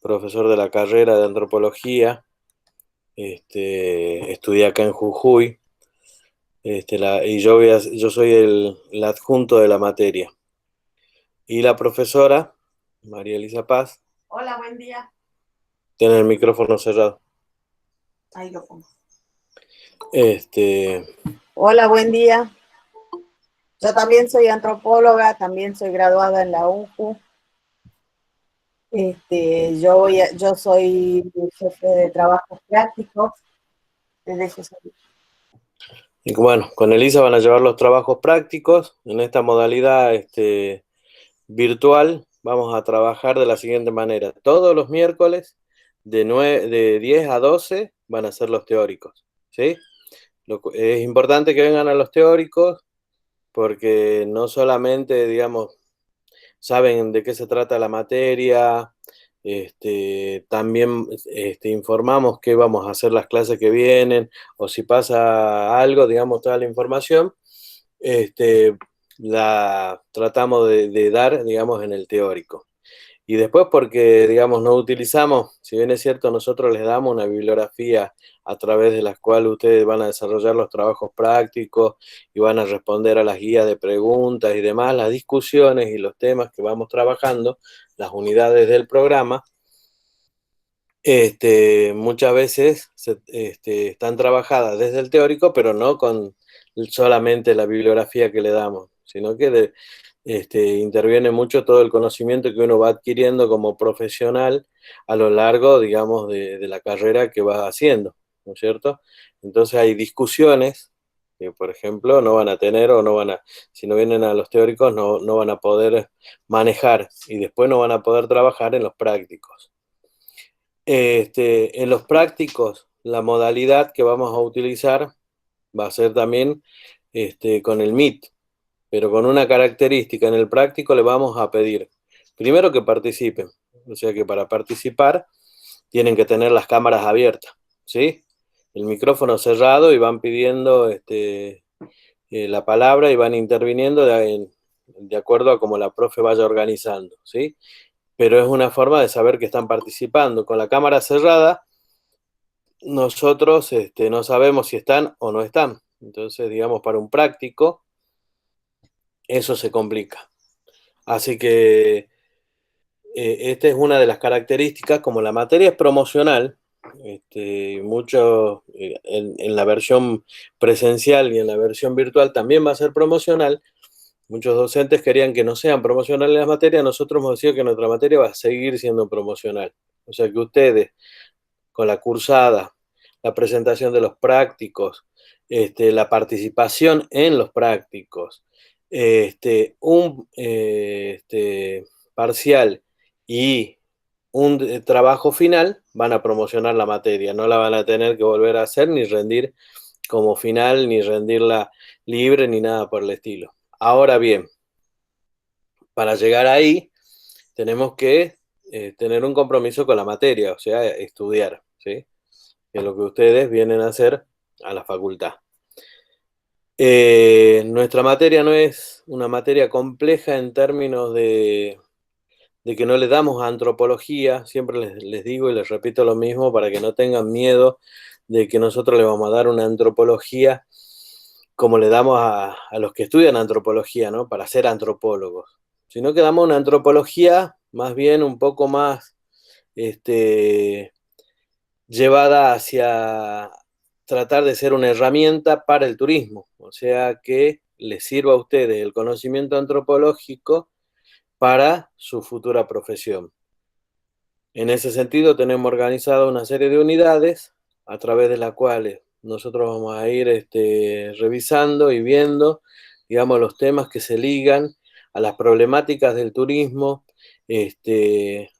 profesor de la carrera de antropología, estudié acá en Jujuy, y yo soy el adjunto de la materia. Y la profesora, María Elisa Paz, Hola, buen día. tiene el micrófono cerrado. Ahí lo pongo. Este, Hola, buen día. Yo también soy antropóloga, también soy graduada en la UNJU. Yo soy jefe de trabajos prácticos. Desde eso soy. y bueno, con Elisa van a llevar los trabajos prácticos. En esta modalidad virtual vamos a trabajar de la siguiente manera. Todos los miércoles de 10 a 12 van a ser los teóricos, ¿sí? Es importante que vengan a los teóricos porque no solamente, digamos, saben de qué se trata la materia, también informamos qué vamos a hacer las clases que vienen, o si pasa algo, digamos, toda la información, este, la tratamos de dar, digamos, en el teórico. Y después porque, digamos, no utilizamos, si bien es cierto, nosotros les damos una bibliografía a través de la cual ustedes van a desarrollar los trabajos prácticos y van a responder a las guías de preguntas y demás, las discusiones y los temas que vamos trabajando, las unidades del programa, muchas veces están trabajadas desde el teórico, pero no con solamente la bibliografía que le damos, sino que interviene mucho todo el conocimiento que uno va adquiriendo como profesional a lo largo, digamos, de la carrera que va haciendo, ¿no es cierto? Entonces hay discusiones que, por ejemplo, no van a tener o no van a, si no vienen a los teóricos, no van a poder manejar y después no van a poder trabajar en los prácticos. En los prácticos, la modalidad que vamos a utilizar va a ser también con el Meet, pero con una característica. En el práctico le vamos a pedir, primero que participen, o sea que para participar tienen que tener las cámaras abiertas, ¿sí? El micrófono cerrado y van pidiendo la palabra y van interviniendo de acuerdo a cómo la profe vaya organizando, ¿sí? Pero es una forma de saber que están participando. Con la cámara cerrada, nosotros no sabemos si están o no están. Entonces, digamos, para un práctico, eso se complica. Así que esta es una de las características, como la materia es promocional, mucho en la versión presencial y en la versión virtual también va a ser promocional. Muchos docentes querían que no sean promocionales las materias, nosotros hemos decidido que nuestra materia va a seguir siendo promocional. O sea que ustedes, con la cursada, la presentación de los prácticos, la participación en los prácticos, un parcial y un trabajo final, van a promocionar la materia, no la van a tener que volver a hacer ni rendir como final, ni rendirla libre, ni nada por el estilo. Ahora bien, para llegar ahí, tenemos que tener un compromiso con la materia, o sea, estudiar, ¿sí? Que es lo que ustedes vienen a hacer a la facultad. Nuestra materia no es una materia compleja en términos de que no le damos a antropología, siempre les digo y les repito lo mismo para que no tengan miedo de que nosotros le vamos a dar una antropología como le damos a los que estudian antropología, ¿no? Para ser antropólogos, sino que damos una antropología más bien un poco más llevada hacia tratar de ser una herramienta para el turismo, o sea que les sirva a ustedes el conocimiento antropológico para su futura profesión. En ese sentido, tenemos organizado una serie de unidades a través de las cuales nosotros vamos a ir revisando y viendo, digamos, los temas que se ligan a las problemáticas del turismo,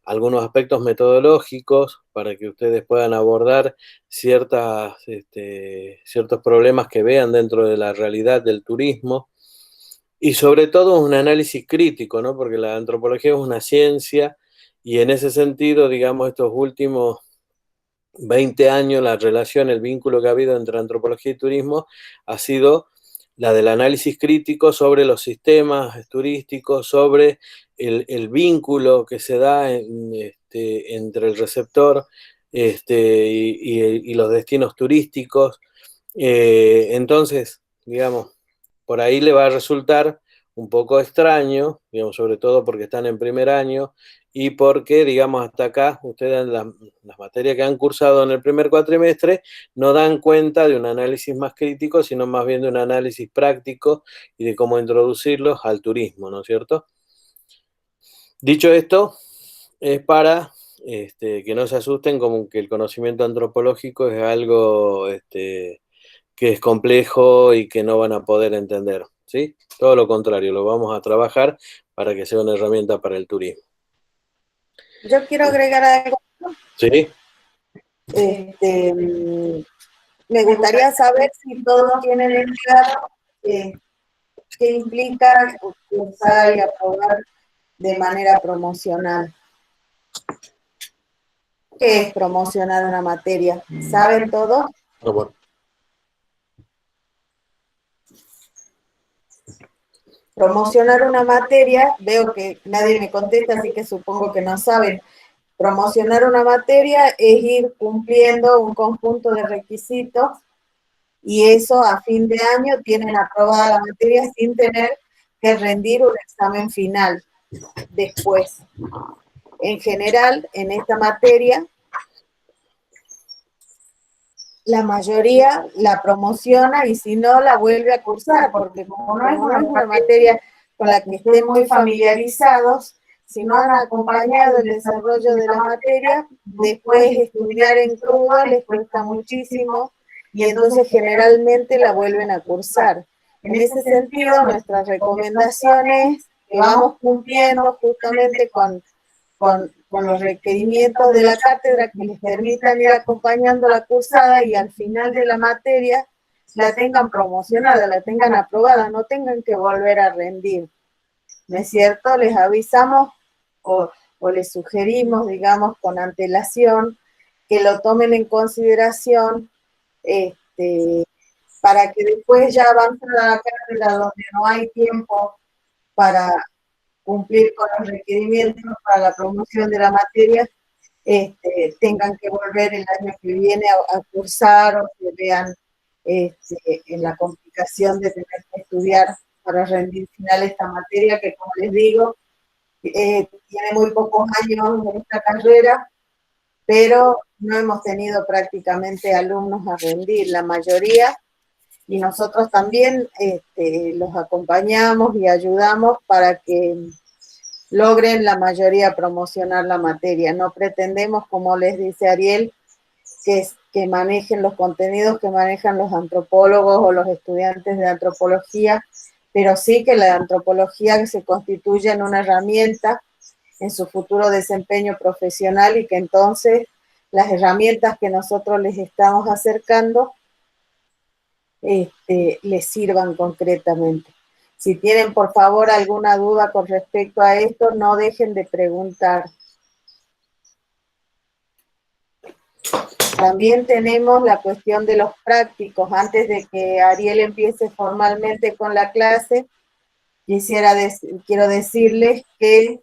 algunos aspectos metodológicos para que ustedes puedan abordar ciertos problemas que vean dentro de la realidad del turismo y sobre todo un análisis crítico, ¿no? Porque la antropología es una ciencia y en ese sentido, digamos, estos últimos 20 años, la relación, el vínculo que ha habido entre antropología y turismo ha sido la del análisis crítico sobre los sistemas turísticos, sobre el vínculo que se da entre el receptor y los destinos turísticos. Entonces, digamos, por ahí le va a resultar un poco extraño, digamos, sobre todo porque están en primer año y porque, digamos, hasta acá, ustedes las materias que han cursado en el primer cuatrimestre no dan cuenta de un análisis más crítico, sino más bien de un análisis práctico y de cómo introducirlos al turismo, ¿no es cierto? Dicho esto, es para que no se asusten como que el conocimiento antropológico es algo que es complejo y que no van a poder entender, ¿sí? Todo lo contrario, lo vamos a trabajar para que sea una herramienta para el turismo. Yo quiero agregar algo. ¿Sí? Me gustaría saber si todos tienen en claro qué implica cursar y aprobar de manera promocional. ¿Qué es promocionar una materia? ¿Saben todos? No, bueno. Promocionar una materia, veo que nadie me contesta, así que supongo que no saben. Promocionar una materia es ir cumpliendo un conjunto de requisitos y eso a fin de año tienen aprobada la materia sin tener que rendir un examen final después. En general, en esta materia, la mayoría la promociona y si no, la vuelve a cursar, porque como no es una materia con la que estén muy familiarizados, si no han acompañado el desarrollo de la materia, después estudiar en crudo les cuesta muchísimo y entonces generalmente la vuelven a cursar. En ese sentido, nuestras recomendaciones que vamos cumpliendo justamente con los requerimientos de la cátedra que les permitan ir acompañando la cursada y al final de la materia la tengan promocionada, la tengan aprobada, no tengan que volver a rendir. ¿No es cierto? Les avisamos o les sugerimos, digamos, con antelación, que lo tomen en consideración para que después ya avancen a la cátedra donde no hay tiempo para cumplir con los requerimientos para la promoción de la materia, tengan que volver el año que viene a cursar o que vean en la complicación de tener que estudiar para rendir final esta materia que, como les digo, tiene muy pocos años en esta carrera, pero no hemos tenido prácticamente alumnos a rendir, la mayoría, y nosotros también los acompañamos y ayudamos para que logren la mayoría promocionar la materia. No pretendemos, como les dice Ariel, que manejen los contenidos que manejan los antropólogos o los estudiantes de antropología, pero sí que la antropología se constituya en una herramienta en su futuro desempeño profesional y que entonces las herramientas que nosotros les estamos acercando les sirvan concretamente. Si tienen, por favor, alguna duda con respecto a esto, no dejen de preguntar. También tenemos la cuestión de los prácticos. Antes de que Ariel empiece formalmente con la clase, quiero decirles que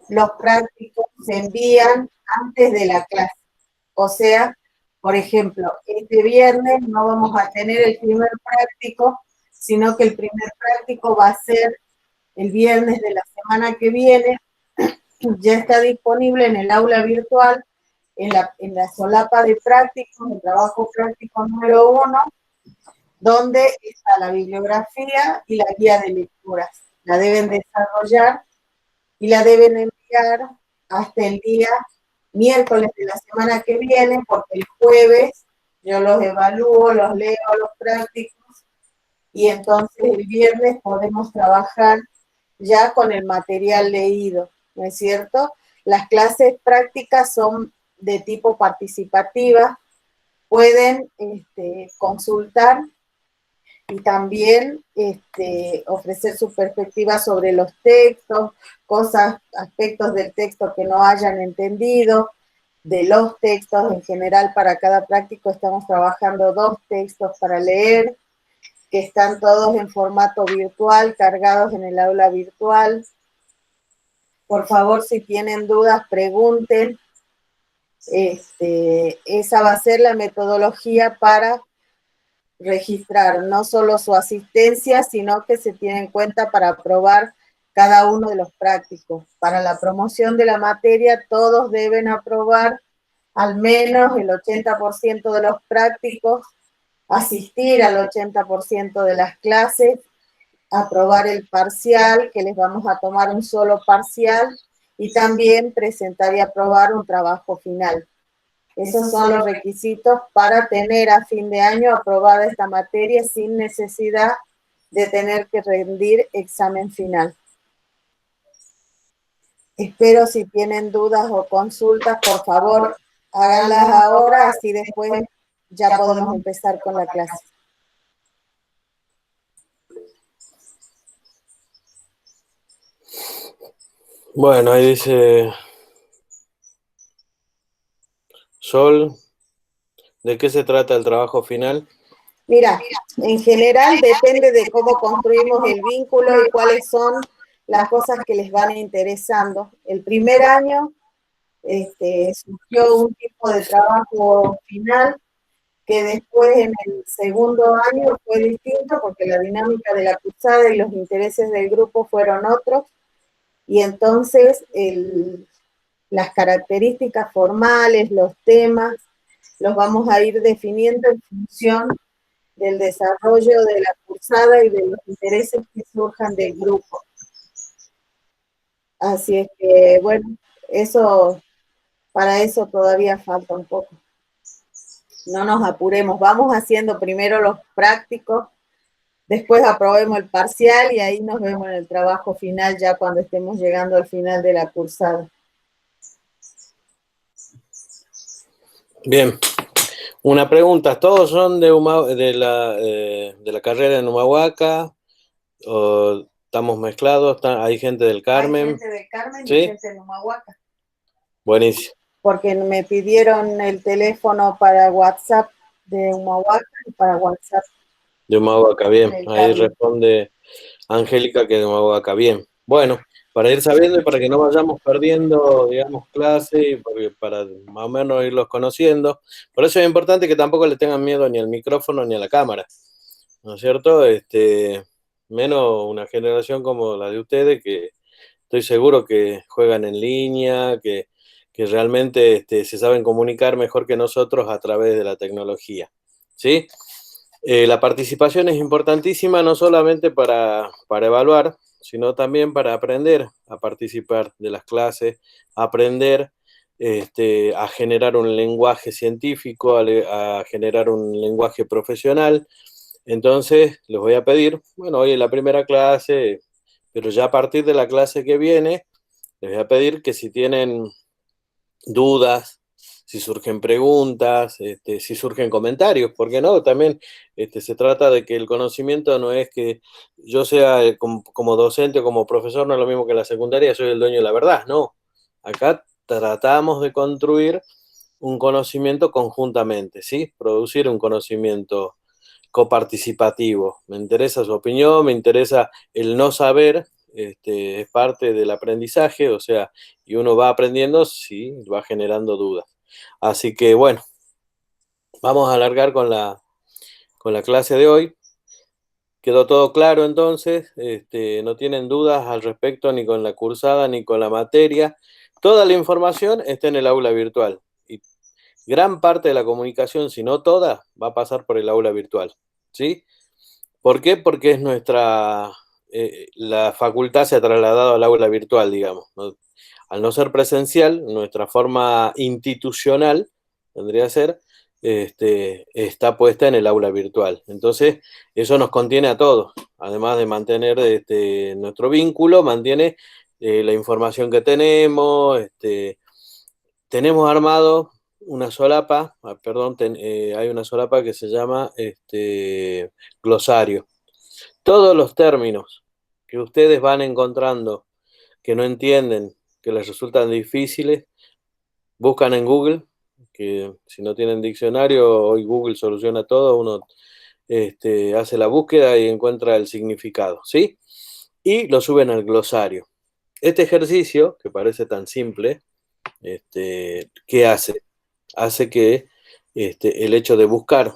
los prácticos se envían antes de la clase. O sea, por ejemplo, este viernes no vamos a tener el primer práctico, sino que el primer práctico va a ser el viernes de la semana que viene. Ya está disponible en el aula virtual, en la solapa de prácticos, el trabajo práctico número 1, donde está la bibliografía y la guía de lecturas. La deben desarrollar y la deben enviar hasta el día miércoles de la semana que viene, porque el jueves yo los evalúo, los leo los prácticos, y entonces el viernes podemos trabajar ya con el material leído, ¿no es cierto? Las clases prácticas son de tipo participativa, pueden consultar y también ofrecer su perspectiva sobre los textos, aspectos del texto que no hayan entendido, de los textos en general. Para cada práctico estamos trabajando 2 textos para leer, que están todos en formato virtual, cargados en el aula virtual. Por favor, si tienen dudas, pregunten. Esa va a ser la metodología para registrar no solo su asistencia, sino que se tiene en cuenta para aprobar cada uno de los prácticos. Para la promoción de la materia, todos deben aprobar al menos el 80% de los prácticos, asistir al 80% de las clases, aprobar el parcial, que les vamos a tomar un solo parcial, y también presentar y aprobar un trabajo final. Esos son los requisitos para tener a fin de año aprobada esta materia sin necesidad de tener que rendir examen final. Espero si tienen dudas o consultas, por favor, háganlas ahora, así después ya podemos empezar con la clase. Bueno, ahí dice Sol, ¿de qué se trata el trabajo final? Mira, en general depende de cómo construimos el vínculo y cuáles son las cosas que les van interesando. El primer año surgió un tipo de trabajo final que después en el segundo año fue distinto porque la dinámica de la cursada y los intereses del grupo fueron otros, y entonces las características formales, los temas, los vamos a ir definiendo en función del desarrollo de la cursada y de los intereses que surjan del grupo. Así es que, bueno, para eso todavía falta un poco. No nos apuremos, vamos haciendo primero los prácticos, después aprobemos el parcial y ahí nos vemos en el trabajo final ya cuando estemos llegando al final de la cursada. Bien. Una pregunta, ¿todos son de la carrera en Humahuaca? ¿O estamos mezclados? ¿Hay gente del Carmen? Hay gente del Carmen, ¿sí? Y gente de Humahuaca. Buenísimo. Porque me pidieron el teléfono para WhatsApp de Humahuaca y para WhatsApp. De Humahuaca, bien. Ahí responde Angélica que de Humahuaca, bien. Bueno, para ir sabiendo y para que no vayamos perdiendo, digamos, clase, para más o menos irlos conociendo. Por eso es importante que tampoco le tengan miedo ni al micrófono ni a la cámara, ¿no es cierto? Menos una generación como la de ustedes, que estoy seguro que juegan en línea, que realmente se saben comunicar mejor que nosotros a través de la tecnología, ¿sí? La participación es importantísima no solamente para evaluar, sino también para aprender a participar de las clases, aprender a generar un lenguaje científico, a generar un lenguaje profesional. Entonces, les voy a pedir, bueno, hoy es la primera clase, pero ya a partir de la clase que viene, les voy a pedir que si tienen dudas, si surgen preguntas, si surgen comentarios, ¿por qué no? También se trata de que el conocimiento no es que yo sea como docente o como profesor, no es lo mismo que en la secundaria, soy el dueño de la verdad, no. Acá tratamos de construir un conocimiento conjuntamente, ¿sí? Producir un conocimiento coparticipativo. Me interesa su opinión, me interesa el no saber, es parte del aprendizaje, o sea, y uno va aprendiendo si va generando dudas. Así que bueno, vamos a alargar con la clase de hoy. Quedó todo claro entonces, no tienen dudas al respecto ni con la cursada ni con la materia. Toda la información está en el aula virtual y gran parte de la comunicación, si no toda, va a pasar por el aula virtual, ¿sí? ¿Por qué? Porque es la facultad se ha trasladado al aula virtual, digamos, ¿no? Al no ser presencial, nuestra forma institucional, vendría a ser, está puesta en el aula virtual. Entonces, eso nos contiene a todos, además de mantener nuestro vínculo, mantiene la información que tenemos, tenemos armado una solapa, perdón, hay una solapa que se llama glosario. Todos los términos que ustedes van encontrando, que no entienden, que les resultan difíciles, buscan en Google, que si no tienen diccionario, hoy Google soluciona todo, uno hace la búsqueda y encuentra el significado, ¿sí? Y lo suben al glosario. Este ejercicio, que parece tan simple, ¿qué hace? Hace que el hecho de buscar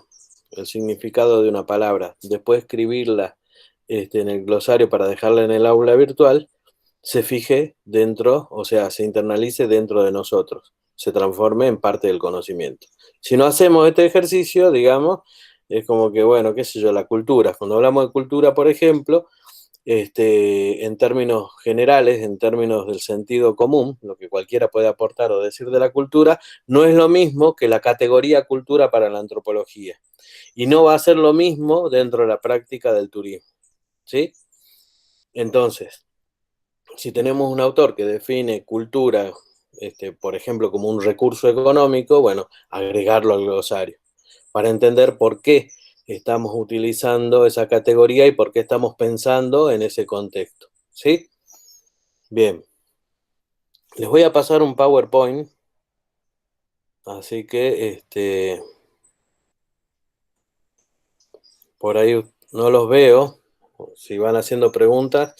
el significado de una palabra, después escribirla en el glosario para dejarla en el aula virtual, se fije dentro, o sea, se internalice dentro de nosotros, se transforme en parte del conocimiento. Si no hacemos este ejercicio, digamos, es como que, bueno, qué sé yo, la cultura. Cuando hablamos de cultura, por ejemplo, en términos generales, en términos del sentido común, lo que cualquiera puede aportar o decir de la cultura, no es lo mismo que la categoría cultura para la antropología. Y no va a ser lo mismo dentro de la práctica del turismo, ¿sí? Entonces, si tenemos un autor que define cultura, por ejemplo, como un recurso económico, bueno, agregarlo al glosario, para entender por qué estamos utilizando esa categoría y por qué estamos pensando en ese contexto, ¿sí? Bien, les voy a pasar un PowerPoint, así que por ahí no los veo. Si van haciendo preguntas,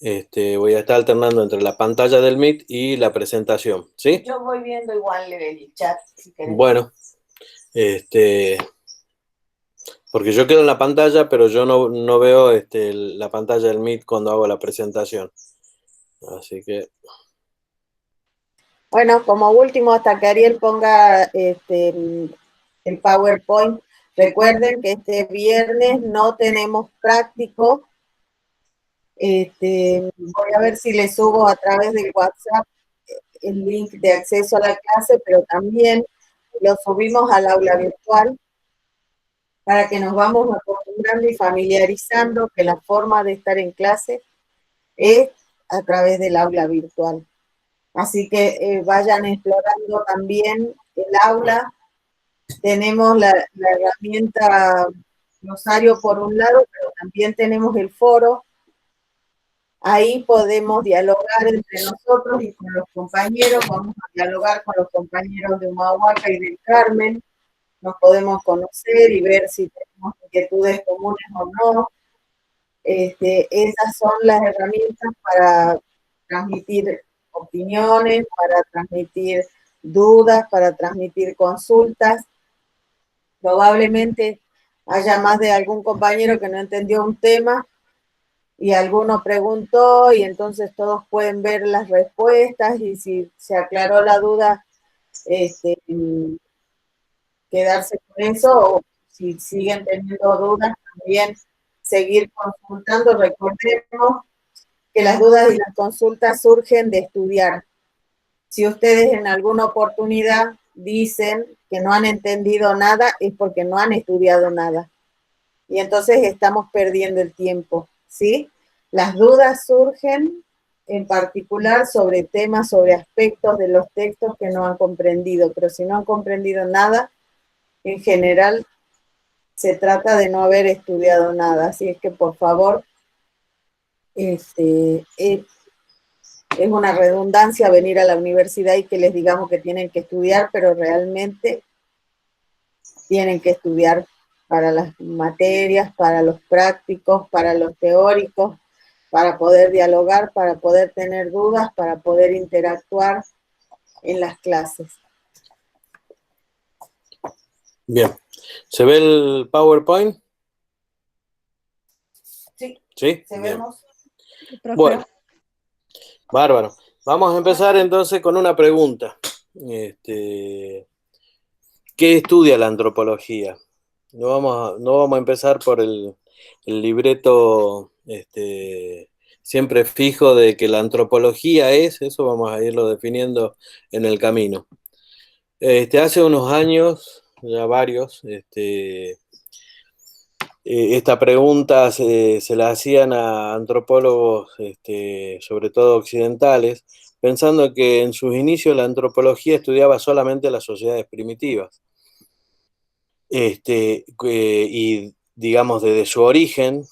voy a estar alternando entre la pantalla del Meet y la presentación, ¿sí? Yo voy viendo igual el chat, si querés. Bueno, porque yo quedo en la pantalla, pero yo no veo la pantalla del Meet cuando hago la presentación. Así que... Bueno, como último, hasta que Ariel ponga el PowerPoint, recuerden que este viernes no tenemos práctico. Voy a ver si le subo a través del WhatsApp el link de acceso a la clase, pero también lo subimos al aula virtual para que nos vamos acostumbrando y familiarizando que la forma de estar en clase es a través del aula virtual. Así que vayan explorando también el aula. Tenemos la herramienta Rosario por un lado, pero también tenemos el foro. Ahí podemos dialogar entre nosotros y con los compañeros. Vamos a dialogar con los compañeros de Humahuaca y del Carmen. Nos podemos conocer y ver si tenemos inquietudes comunes o no. Esas son las herramientas para transmitir opiniones, para transmitir dudas, para transmitir consultas. Probablemente haya más de algún compañero que no entendió un tema y alguno preguntó y entonces todos pueden ver las respuestas y si se aclaró la duda, quedarse con eso o si siguen teniendo dudas también seguir consultando. Recordemos que las dudas y las consultas surgen de estudiar. Si ustedes en alguna oportunidad dicen que no han entendido nada, es porque no han estudiado nada. Y entonces estamos perdiendo el tiempo, ¿sí? Las dudas surgen en particular sobre temas, sobre aspectos de los textos que no han comprendido, pero si no han comprendido nada, en general se trata de no haber estudiado nada. Así es que por favor, es una redundancia venir a la universidad y que les digamos que tienen que estudiar, pero realmente tienen que estudiar para las materias, para los prácticos, para los teóricos, para poder dialogar, para poder tener dudas, para poder interactuar en las clases. Bien, ¿se ve el PowerPoint? Sí, ¿Sí? ¿se Bien. vemos? Bueno, bárbaro. Vamos a empezar entonces con una pregunta. ¿Qué estudia la antropología? No vamos a empezar por el libreto siempre fijo de que la antropología es, eso vamos a irlo definiendo en el camino. Hace unos años, ya varios, esta pregunta se la hacían a antropólogos, sobre todo occidentales, pensando que en sus inicios la antropología estudiaba solamente las sociedades primitivas. Y digamos desde su origen,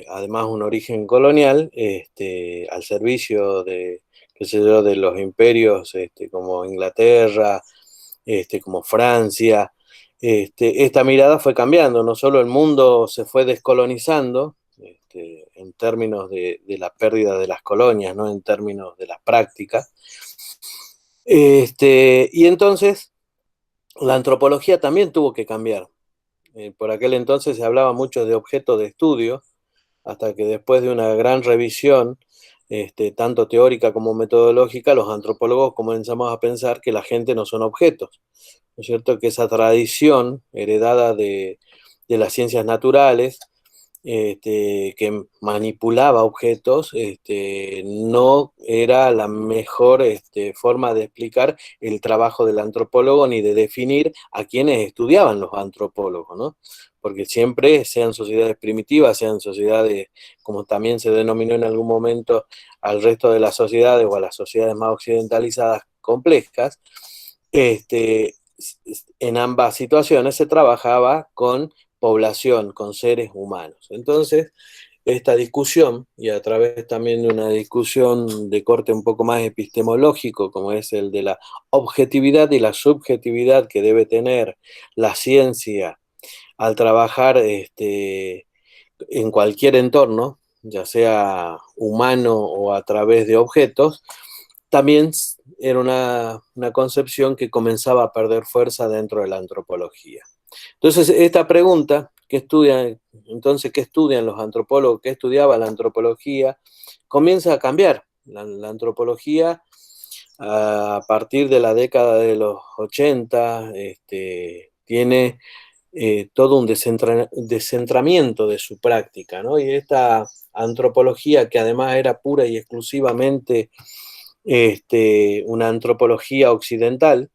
además un origen colonial, al servicio de, qué sé yo, de los imperios como Inglaterra, como Francia, esta mirada fue cambiando, no solo el mundo se fue descolonizando, en términos de la pérdida de las colonias, ¿no? En términos de las prácticas. Y entonces la antropología también tuvo que cambiar. Por aquel entonces se hablaba mucho de objeto de estudio, hasta que después de una gran revisión, tanto teórica como metodológica, los antropólogos comenzamos a pensar que la gente no son objetos, ¿no es cierto? Que esa tradición heredada de las ciencias naturales, que manipulaba objetos, no era la mejor forma de explicar el trabajo del antropólogo ni de definir a quienes estudiaban los antropólogos, ¿no? Porque siempre, sean sociedades primitivas, sean sociedades, como también se denominó en algún momento al resto de las sociedades o a las sociedades más occidentalizadas complejas, en ambas situaciones se trabajaba con población, con seres humanos. Entonces, esta discusión, y a través también de una discusión de corte un poco más epistemológico, como es el de la objetividad y la subjetividad que debe tener la ciencia al trabajar en cualquier entorno, ya sea humano o a través de objetos, también era una concepción que comenzaba a perder fuerza dentro de la antropología. Entonces, esta pregunta, ¿qué estudian los antropólogos? ¿Qué estudiaba la antropología? Comienza a cambiar. La antropología, a partir de la década de los 80, tiene todo un descentramiento de su práctica, ¿no? Y esta antropología, que además era pura y exclusivamente una antropología occidental,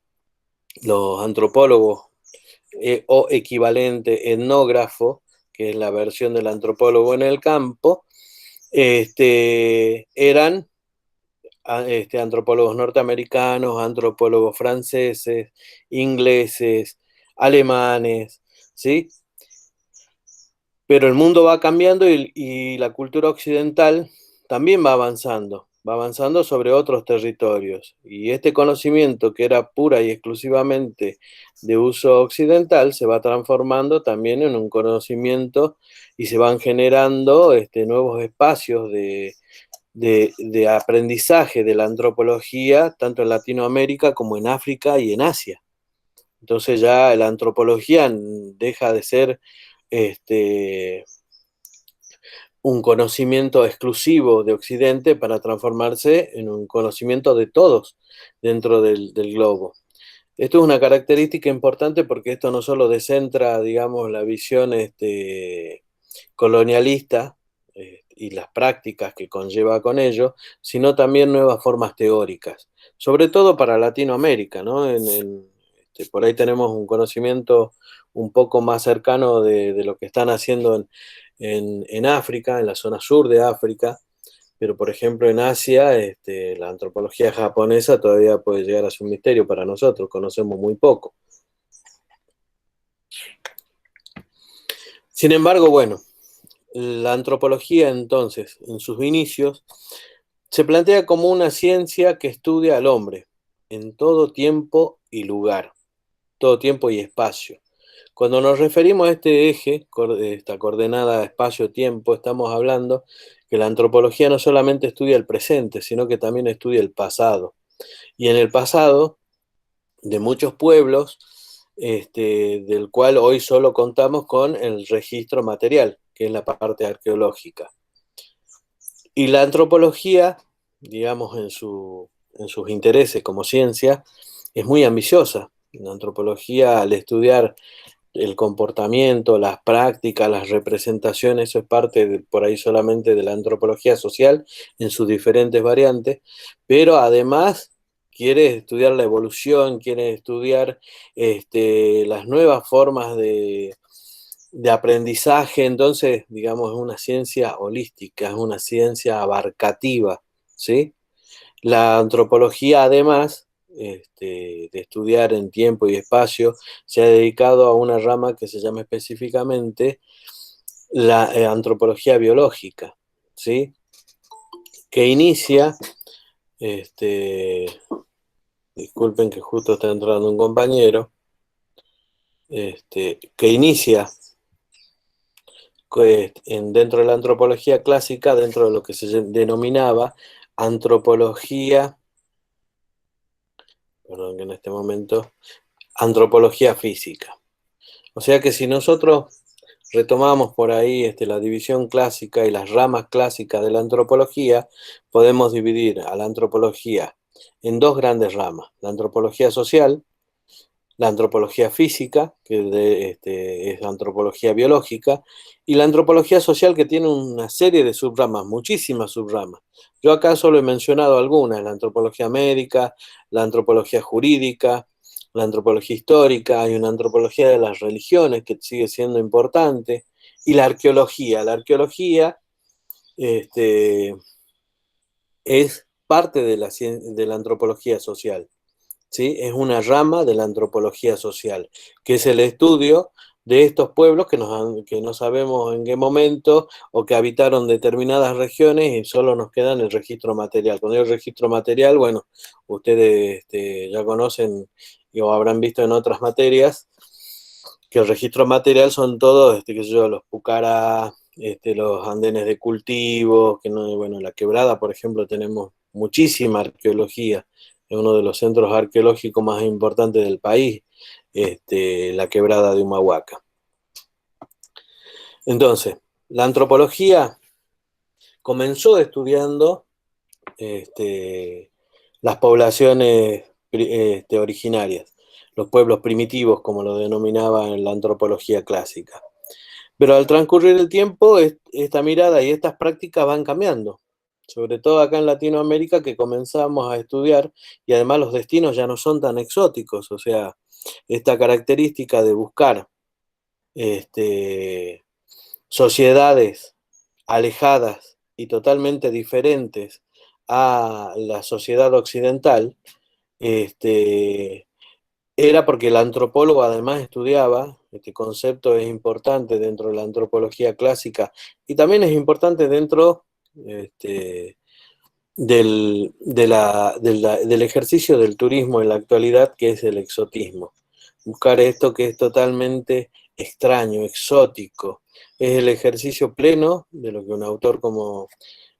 los antropólogos o equivalente etnógrafo, que es la versión del antropólogo en el campo, eran antropólogos norteamericanos, antropólogos franceses, ingleses, alemanes, ¿sí? Pero el mundo va cambiando y la cultura occidental también va avanzando sobre otros territorios. Y este conocimiento, que era pura y exclusivamente de uso occidental, se va transformando también en un conocimiento y se van generando nuevos espacios de aprendizaje de la antropología, tanto en Latinoamérica como en África y en Asia. Entonces ya la antropología deja de ser un conocimiento exclusivo de Occidente para transformarse en un conocimiento de todos dentro del globo. Esto es una característica importante porque esto no solo descentra, digamos, la visión colonialista y las prácticas que conlleva con ello, sino también nuevas formas teóricas, sobre todo para Latinoamérica, ¿no? Por ahí tenemos un conocimiento un poco más cercano de lo que están haciendo en África, en la zona sur de África, pero por ejemplo en Asia, la antropología japonesa todavía puede llegar a ser un misterio para nosotros, conocemos muy poco. Sin embargo, bueno, la antropología entonces, en sus inicios, se plantea como una ciencia que estudia al hombre en todo tiempo y lugar, todo tiempo y espacio. Cuando nos referimos a este eje, esta coordenada espacio-tiempo, estamos hablando que la antropología no solamente estudia el presente, sino que también estudia el pasado. Y en el pasado de muchos pueblos, del cual hoy solo contamos con el registro material, que es la parte arqueológica. Y la antropología, digamos, en sus intereses como ciencia, es muy ambiciosa. La antropología, al estudiar el comportamiento, las prácticas, las representaciones, eso es parte por ahí solamente de la antropología social en sus diferentes variantes, pero además quiere estudiar la evolución, quiere estudiar las nuevas formas de aprendizaje, entonces, digamos, es una ciencia holística, es una ciencia abarcativa, ¿sí? La antropología, además de estudiar en tiempo y espacio, se ha dedicado a una rama que se llama específicamente la antropología biológica, ¿sí? Que inicia, disculpen que justo está entrando un compañero, que inicia dentro de la antropología clásica, dentro de lo que se denominaba antropología, perdón que en este momento, antropología física. O sea que si nosotros retomamos por ahí la división clásica y las ramas clásicas de la antropología, podemos dividir a la antropología en dos grandes ramas: la antropología social, la antropología física, que es la antropología biológica, y la antropología social, que tiene una serie de subramas, muchísimas subramas. Yo acá solo he mencionado algunas: la antropología médica, la antropología jurídica, la antropología histórica, hay una antropología de las religiones que sigue siendo importante, y la arqueología. La arqueología es parte de la antropología social. ¿Sí? Es una rama de la antropología social, que es el estudio de estos pueblos que no sabemos en qué momento o que habitaron determinadas regiones y solo nos queda el registro material. Cuando hay el registro material, bueno, ustedes ya conocen o habrán visto en otras materias que el registro material son todos, qué sé yo, los pucará, los andenes de cultivo, que no, bueno, en la Quebrada, por ejemplo, tenemos muchísima arqueología, es uno de los centros arqueológicos más importantes del país, la Quebrada de Humahuaca. Entonces, la antropología comenzó estudiando las poblaciones originarias, los pueblos primitivos, como lo denominaba en la antropología clásica. Pero al transcurrir el tiempo, esta mirada y estas prácticas van cambiando, sobre todo acá en Latinoamérica, que comenzamos a estudiar, y además los destinos ya no son tan exóticos. O sea, esta característica de buscar sociedades alejadas y totalmente diferentes a la sociedad occidental, era porque el antropólogo además estudiaba, este concepto es importante dentro de la antropología clásica y también es importante dentro del ejercicio del turismo en la actualidad, que es el exotismo. Buscar esto que es totalmente extraño, exótico. Es el ejercicio pleno de lo que un autor como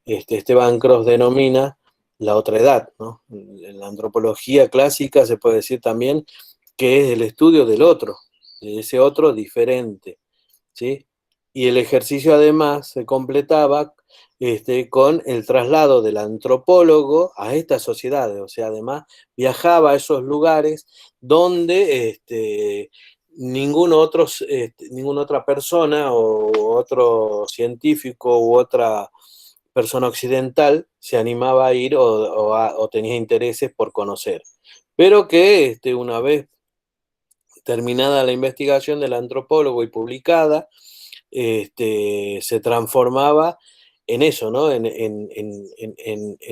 Esteban Kross denomina la otra edad, ¿no? En la antropología clásica se puede decir también que es el estudio del otro, de ese otro diferente, ¿sí? Y el ejercicio además se completaba con el traslado del antropólogo a estas sociedades. O sea, además viajaba a esos lugares donde ninguna otra persona o otro científico u otra persona occidental se animaba a ir o tenía intereses por conocer. Pero que una vez terminada la investigación del antropólogo y publicada, se transformaba en eso, ¿no? En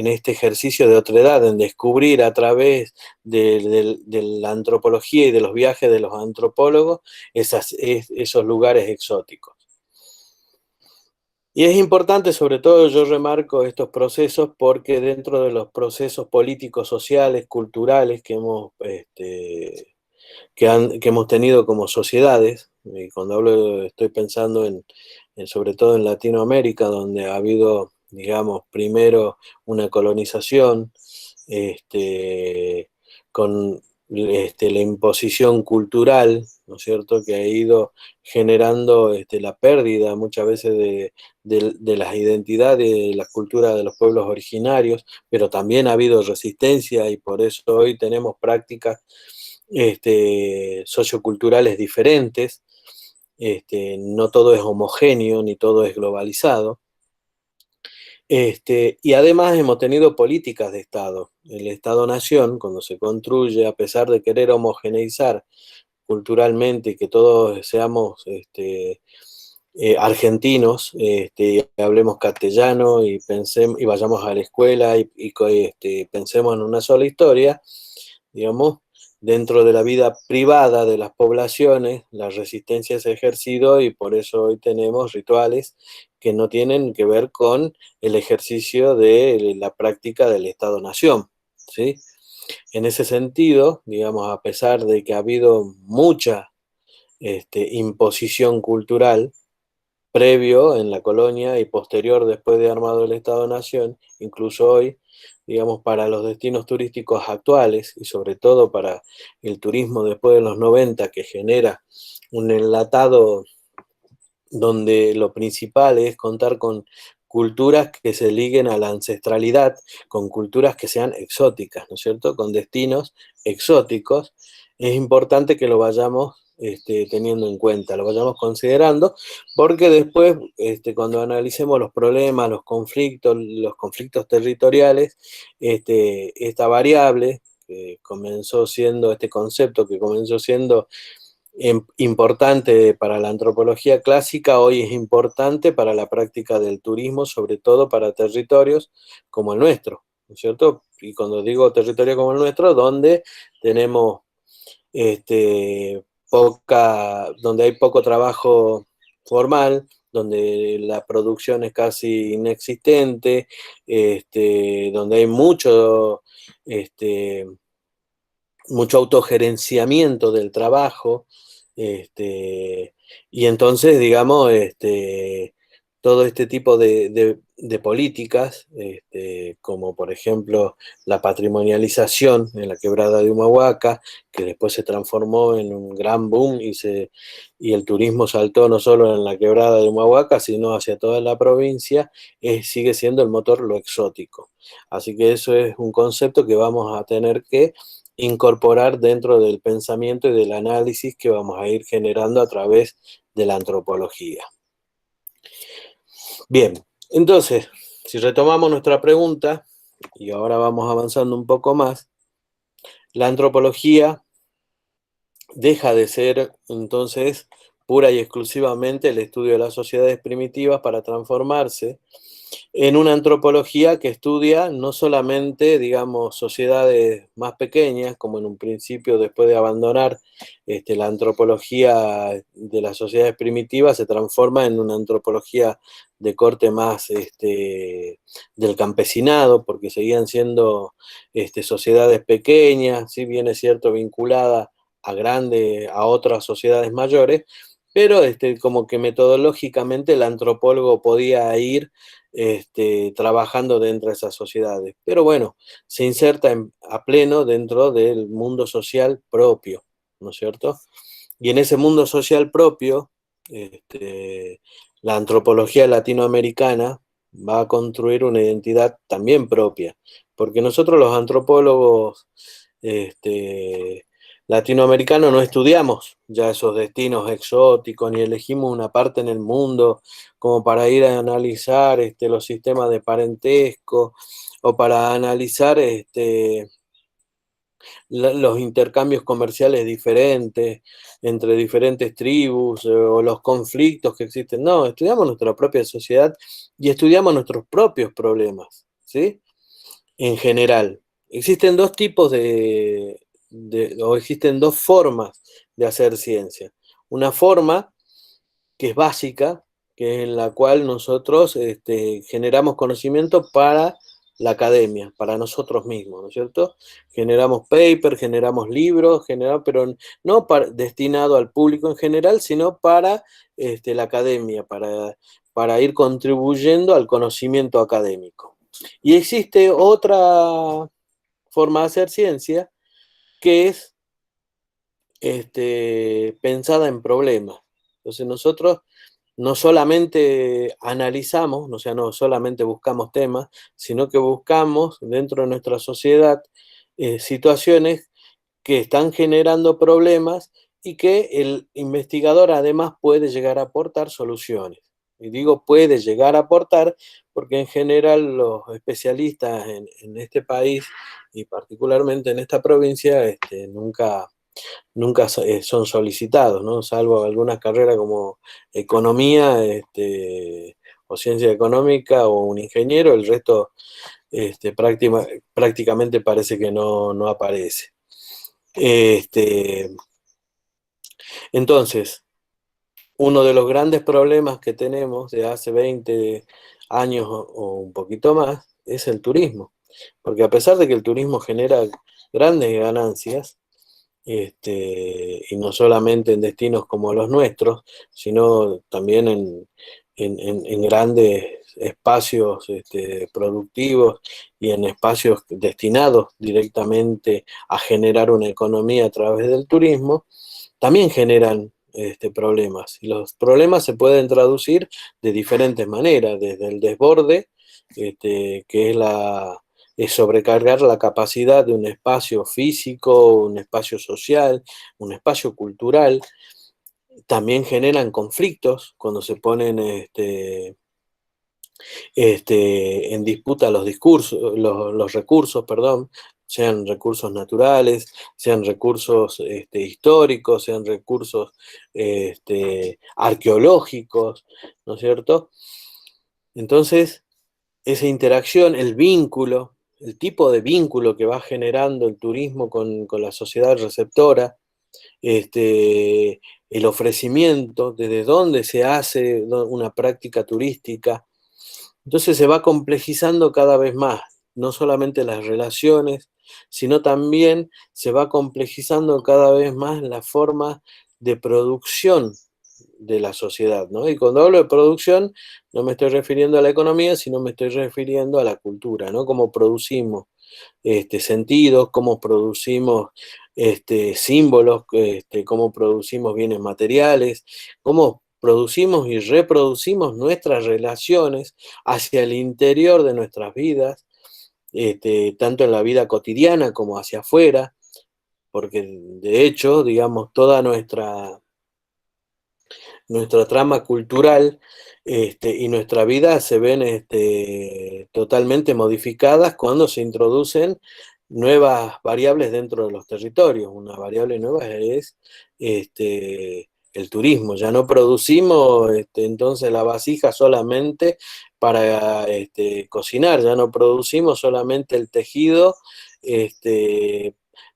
este ejercicio de otra edad, en descubrir a través de la antropología y de los viajes de los antropólogos esos lugares exóticos. Y es importante, sobre todo yo remarco estos procesos, porque dentro de los procesos políticos, sociales, culturales que hemos tenido como sociedades, y cuando hablo estoy pensando sobre todo en Latinoamérica, donde ha habido, digamos, primero una colonización, con la imposición cultural, ¿no es cierto?, que ha ido generando la pérdida muchas veces de las identidades, de la cultura de los pueblos originarios, pero también ha habido resistencia y por eso hoy tenemos prácticas socioculturales diferentes. No todo es homogéneo ni todo es globalizado. Y además hemos tenido políticas de Estado. El Estado-Nación, cuando se construye, a pesar de querer homogeneizar culturalmente y que todos seamos argentinos, hablemos castellano y vayamos a la escuela y pensemos en una sola historia, digamos, dentro de la vida privada de las poblaciones, la resistencia se ha ejercido y por eso hoy tenemos rituales que no tienen que ver con el ejercicio de la práctica del Estado-Nación, ¿sí? En ese sentido, digamos, a pesar de que ha habido mucha imposición cultural previo en la colonia y posterior después de armado el Estado-Nación, incluso hoy, digamos, para los destinos turísticos actuales y sobre todo para el turismo después de los 90 que genera un enlatado donde lo principal es contar con culturas que se liguen a la ancestralidad, con culturas que sean exóticas, ¿no es cierto? Con destinos exóticos, es importante que lo vayamos teniendo en cuenta, lo vayamos considerando, porque después, cuando analicemos los problemas, los conflictos territoriales, esta variable que comenzó siendo, este concepto que comenzó siendo importante para la antropología clásica, hoy es importante para la práctica del turismo, sobre todo para territorios como el nuestro, ¿no es cierto? Y cuando digo territorio como el nuestro, donde tenemos donde hay poco trabajo formal, donde la producción es casi inexistente, donde hay este, mucho autogerenciamiento del trabajo, este, y entonces, digamos, todo este tipo de políticas, como por ejemplo la patrimonialización en la quebrada de Humahuaca, que después se transformó en un gran boom y el turismo saltó no solo en la quebrada de Humahuaca, sino hacia toda la provincia, sigue siendo el motor lo exótico. Así que eso es un concepto que vamos a tener que incorporar dentro del pensamiento y del análisis que vamos a ir generando a través de la antropología. Bien, entonces, si retomamos nuestra pregunta, y ahora vamos avanzando un poco más, la antropología deja de ser entonces pura y exclusivamente el estudio de las sociedades primitivas para transformarse en una antropología que estudia no solamente, digamos, sociedades más pequeñas, como en un principio, después de abandonar la antropología de las sociedades primitivas, se transforma en una antropología de corte más del campesinado, porque seguían siendo sociedades pequeñas, si bien es cierto, vinculadas a otras sociedades mayores, pero como que metodológicamente el antropólogo podía ir trabajando dentro de esas sociedades. Pero bueno, se inserta a pleno dentro del mundo social propio, ¿no es cierto? Y en ese mundo social propio, la antropología latinoamericana va a construir una identidad también propia, porque nosotros los antropólogos latinoamericanos no estudiamos ya esos destinos exóticos, ni elegimos una parte en el mundo como para ir a analizar los sistemas de parentesco o para analizar los intercambios comerciales diferentes entre diferentes tribus o los conflictos que existen. No, estudiamos nuestra propia sociedad y estudiamos nuestros propios problemas, ¿sí? En general. Existen dos tipos o existen dos formas de hacer ciencia. Una forma que es básica, que es en la cual nosotros generamos conocimiento para la academia, para nosotros mismos, ¿no es cierto? Generamos paper, generamos libros, pero no destinado al público en general, sino para la academia, para ir contribuyendo al conocimiento académico. Y existe otra forma de hacer ciencia que es pensada en problemas. Entonces nosotros no solamente analizamos, o sea, no solamente buscamos temas, sino que buscamos dentro de nuestra sociedad situaciones que están generando problemas y que el investigador además puede llegar a aportar soluciones. Y digo puede llegar a aportar porque en general los especialistas en este país y particularmente en esta provincia nunca son solicitados, ¿no? Salvo algunas carreras como economía, o ciencia económica o un ingeniero, el resto prácticamente parece que no aparece. Entonces, uno de los grandes problemas que tenemos de hace 20 años o un poquito más es el turismo, porque a pesar de que el turismo genera grandes ganancias, y no solamente en destinos como los nuestros, sino también en grandes espacios productivos y en espacios destinados directamente a generar una economía a través del turismo, también generan problemas. Y los problemas se pueden traducir de diferentes maneras, desde el desborde, que es sobrecargar la capacidad de un espacio físico, un espacio social, un espacio cultural. También generan conflictos cuando se ponen en disputa los discursos, los recursos, perdón, sean recursos naturales, sean recursos históricos, sean recursos arqueológicos, ¿no es cierto? Entonces, esa interacción, el vínculo, el tipo de vínculo que va generando el turismo con la sociedad receptora, el ofrecimiento, desde dónde se hace una práctica turística. Entonces se va complejizando cada vez más, no solamente las relaciones, sino también se va complejizando cada vez más la forma de producción de la sociedad, ¿no? Y cuando hablo de producción, no me estoy refiriendo a la economía, sino me estoy refiriendo a la cultura, ¿no? Cómo producimos sentidos, cómo producimos símbolos, cómo producimos bienes materiales, cómo producimos y reproducimos nuestras relaciones hacia el interior de nuestras vidas, tanto en la vida cotidiana como hacia afuera, porque de hecho, digamos, toda nuestra trama cultural y nuestra vida se ven totalmente modificadas cuando se introducen nuevas variables dentro de los territorios. Una variable nueva es el turismo. Ya no producimos entonces la vasija solamente para cocinar, ya no producimos solamente el tejido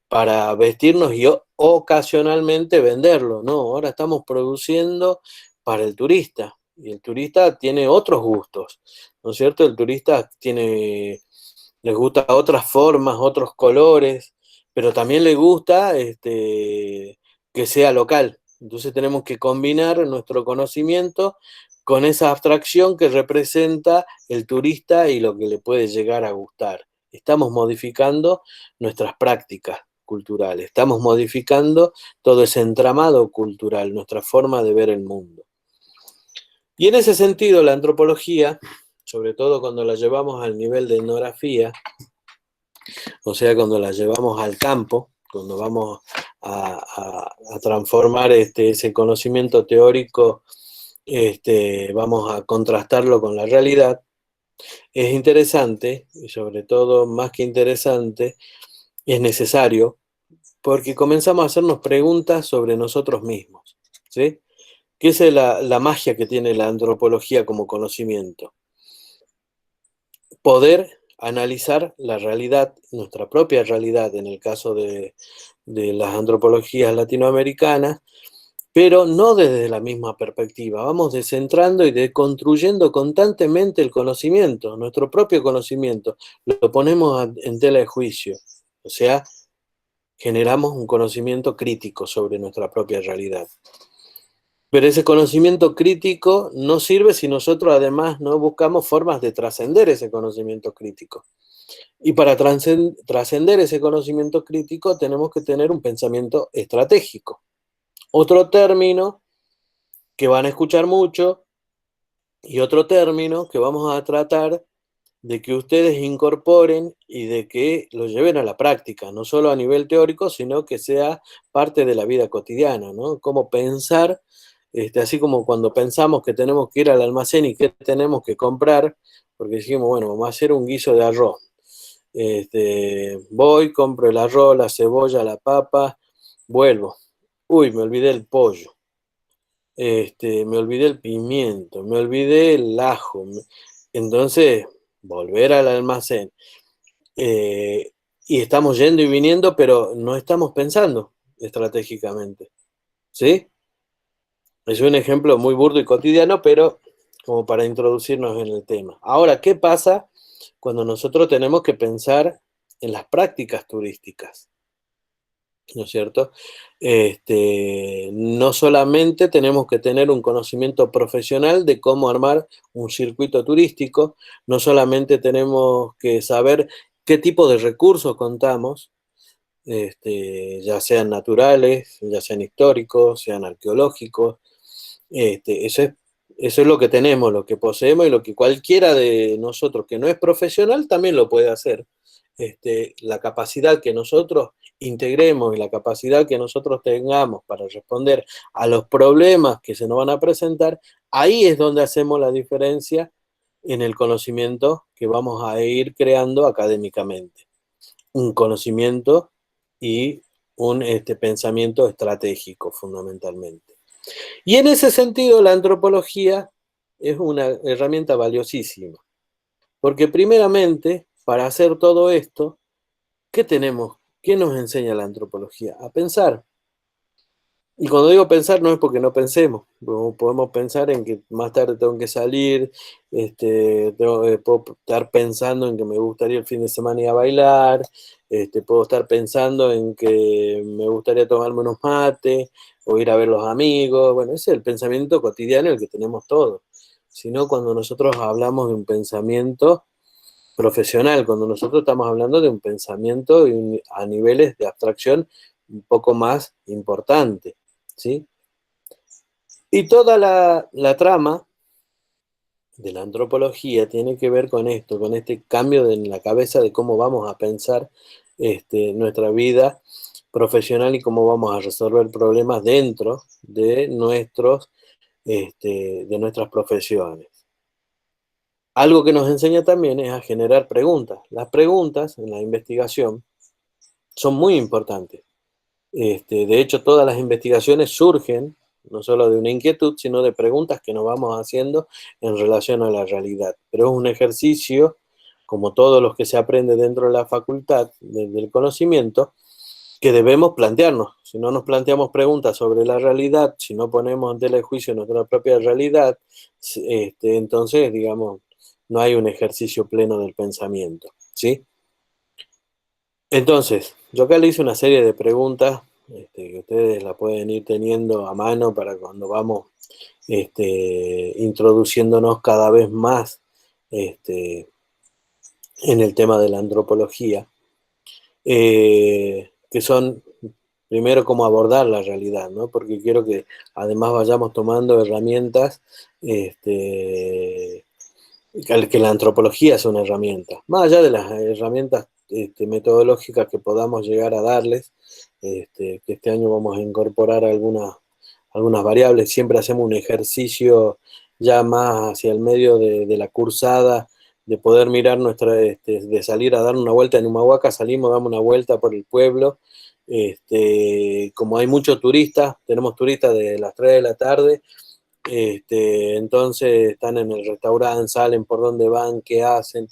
para vestirnos y ocasionalmente venderlo, ¿no? Ahora estamos produciendo para el turista, y el turista tiene otros gustos, ¿no es cierto? El turista les gusta otras formas, otros colores, pero también le gusta que sea local. Entonces tenemos que combinar nuestro conocimiento con esa abstracción que representa el turista y lo que le puede llegar a gustar. Estamos modificando nuestras prácticas culturales, estamos modificando todo ese entramado cultural, nuestra forma de ver el mundo. Y en ese sentido, la antropología, sobre todo cuando la llevamos al nivel de etnografía, o sea, cuando la llevamos al campo, cuando vamos a transformar ese conocimiento teórico, vamos a contrastarlo con la realidad, es interesante, y sobre todo, más que interesante, es necesario, porque comenzamos a hacernos preguntas sobre nosotros mismos, ¿sí? ¿Qué es la magia que tiene la antropología como conocimiento? Poder analizar la realidad, nuestra propia realidad, en el caso de las antropologías latinoamericanas, pero no desde la misma perspectiva. Vamos descentrando y deconstruyendo constantemente el conocimiento, nuestro propio conocimiento, lo ponemos en tela de juicio, o sea, generamos un conocimiento crítico sobre nuestra propia realidad. Pero ese conocimiento crítico no sirve si nosotros además no buscamos formas de trascender ese conocimiento crítico. Y para trascender ese conocimiento crítico tenemos que tener un pensamiento estratégico. Otro término que van a escuchar mucho y otro término que vamos a tratar de que ustedes incorporen y de que lo lleven a la práctica, no solo a nivel teórico, sino que sea parte de la vida cotidiana, ¿no? Cómo pensar, así como cuando pensamos que tenemos que ir al almacén y qué tenemos que comprar, porque dijimos, bueno, vamos a hacer un guiso de arroz. Voy, compro el arroz, la cebolla, la papa, vuelvo. Uy, me olvidé el pollo. Me olvidé el pimiento, me olvidé el ajo. Entonces, volver al almacén. Eh, y estamos yendo y viniendo, pero no estamos pensando estratégicamente. ¿Sí? Es un ejemplo muy burdo y cotidiano, pero como para introducirnos en el tema. Ahora, ¿qué pasa cuando nosotros tenemos que pensar en las prácticas turísticas? ¿no es cierto? No solamente tenemos que tener un conocimiento profesional de cómo armar un circuito turístico, no solamente tenemos que saber qué tipo de recursos contamos, ya sean naturales, ya sean históricos, sean arqueológicos. Eso es lo que tenemos, lo que poseemos y lo que cualquiera de nosotros que no es profesional también lo puede hacer. La capacidad que nosotros integremos y la capacidad que nosotros tengamos para responder a los problemas que se nos van a presentar, ahí es donde hacemos la diferencia en el conocimiento que vamos a ir creando académicamente. Un conocimiento y un pensamiento estratégico fundamentalmente. Y en ese sentido la antropología es una herramienta valiosísima, porque primeramente, para hacer todo esto, ¿qué tenemos? ¿Qué nos enseña la antropología? A pensar. Y cuando digo pensar no es porque no pensemos, podemos pensar en que más tarde tengo que salir, puedo estar pensando en que me gustaría el fin de semana ir a bailar, puedo estar pensando en que me gustaría tomarme unos mates o ir a ver los amigos. Bueno, ese es el pensamiento cotidiano el que tenemos todos. Sino cuando nosotros hablamos de un pensamiento profesional, cuando nosotros estamos hablando de un pensamiento a niveles de abstracción un poco más importante, ¿sí? Y toda la trama de la antropología tiene que ver con esto, con este cambio en la cabeza de cómo vamos a pensar nuestra vida profesional y cómo vamos a resolver problemas dentro de de nuestras profesiones. Algo que nos enseña también es a generar preguntas. Las preguntas en la investigación son muy importantes. De hecho, todas las investigaciones surgen no solo de una inquietud, sino de preguntas que nos vamos haciendo en relación a la realidad. Pero es un ejercicio, como todos los que se aprende dentro de la facultad del conocimiento, que debemos plantearnos. Si no nos planteamos preguntas sobre la realidad, si no ponemos en tela de juicio nuestra propia realidad, entonces, digamos, no hay un ejercicio pleno del pensamiento, ¿sí? Entonces, yo acá le hice una serie de preguntas que ustedes la pueden ir teniendo a mano para cuando vamos introduciéndonos cada vez más en el tema de la antropología, que son primero cómo abordar la realidad, ¿no? Porque quiero que además vayamos tomando herramientas, que la antropología es una herramienta, más allá de las herramientas metodológicas que podamos llegar a darles, que este año vamos a incorporar algunas variables, siempre hacemos un ejercicio ya más hacia el medio de la cursada, de poder mirar de salir a dar una vuelta en Humahuaca, salimos, damos una vuelta por el pueblo, como hay muchos turistas, tenemos turistas de las 3 de la tarde, entonces están en el restaurante, salen por dónde van, qué hacen,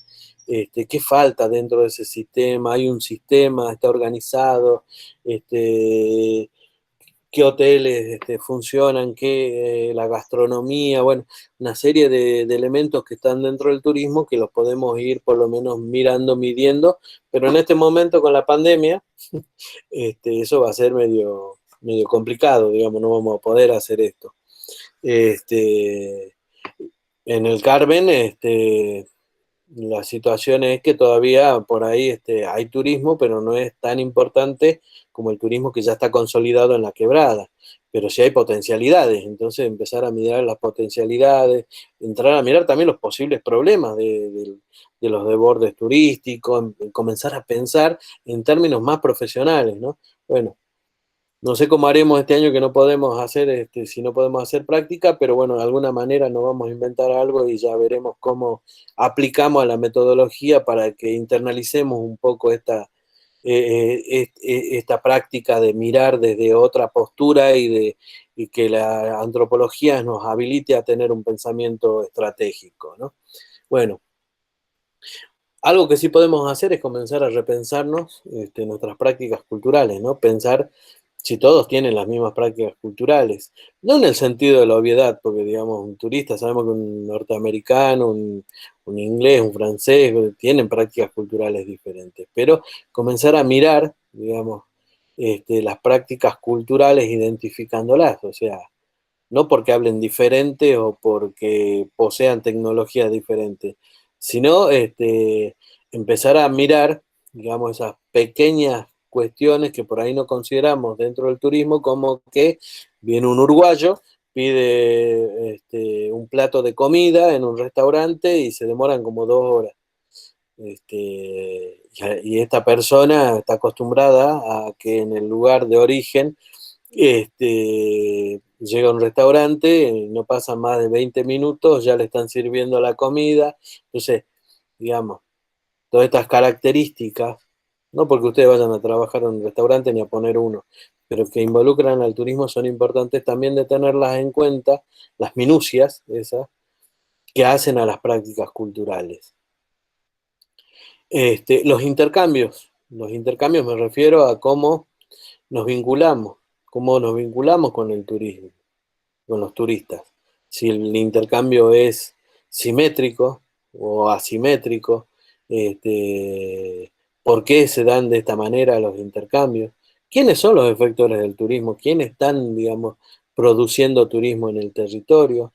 qué falta dentro de ese sistema, hay un sistema, está organizado, qué hoteles funcionan, qué la gastronomía, bueno, una serie de elementos que están dentro del turismo que los podemos ir por lo menos mirando, midiendo, pero en este momento con la pandemia, eso va a ser medio complicado, digamos, no vamos a poder hacer esto. Este, en el Carmen, la situación es que todavía por ahí hay turismo, pero no es tan importante como el turismo que ya está consolidado en la quebrada. Pero sí hay potencialidades, entonces empezar a mirar las potencialidades, entrar a mirar también los posibles problemas de los desbordes turísticos, comenzar a pensar en términos más profesionales, ¿no? Bueno, no sé cómo haremos este año que no podemos hacer, si no podemos hacer práctica, pero bueno, de alguna manera nos vamos a inventar algo y ya veremos cómo aplicamos a la metodología para que internalicemos un poco esta práctica de mirar desde otra postura y que la antropología nos habilite a tener un pensamiento estratégico, ¿no? Bueno, algo que sí podemos hacer es comenzar a repensarnos nuestras prácticas culturales, ¿no? Pensar si todos tienen las mismas prácticas culturales, no en el sentido de la obviedad, porque digamos, un turista, sabemos que un norteamericano, un inglés, un francés, tienen prácticas culturales diferentes, pero comenzar a mirar, digamos, las prácticas culturales identificándolas, o sea, no porque hablen diferente o porque posean tecnologías diferentes, sino empezar a mirar, digamos, esas pequeñas cuestiones que por ahí no consideramos dentro del turismo, como que viene un uruguayo, pide un plato de comida en un restaurante y se demoran como 2 horas. Y esta persona está acostumbrada a que en el lugar de origen llega a un restaurante, no pasan más de 20 minutos, ya le están sirviendo la comida. Entonces, digamos, todas estas características, no porque ustedes vayan a trabajar en un restaurante ni a poner uno, pero que involucran al turismo, son importantes también de tenerlas en cuenta, las minucias esas, que hacen a las prácticas culturales. Los intercambios me refiero a cómo nos vinculamos con el turismo, con los turistas. Si el intercambio es simétrico o asimétrico, ¿por qué se dan de esta manera los intercambios? ¿Quiénes son los efectores del turismo? ¿Quiénes están, digamos, produciendo turismo en el territorio?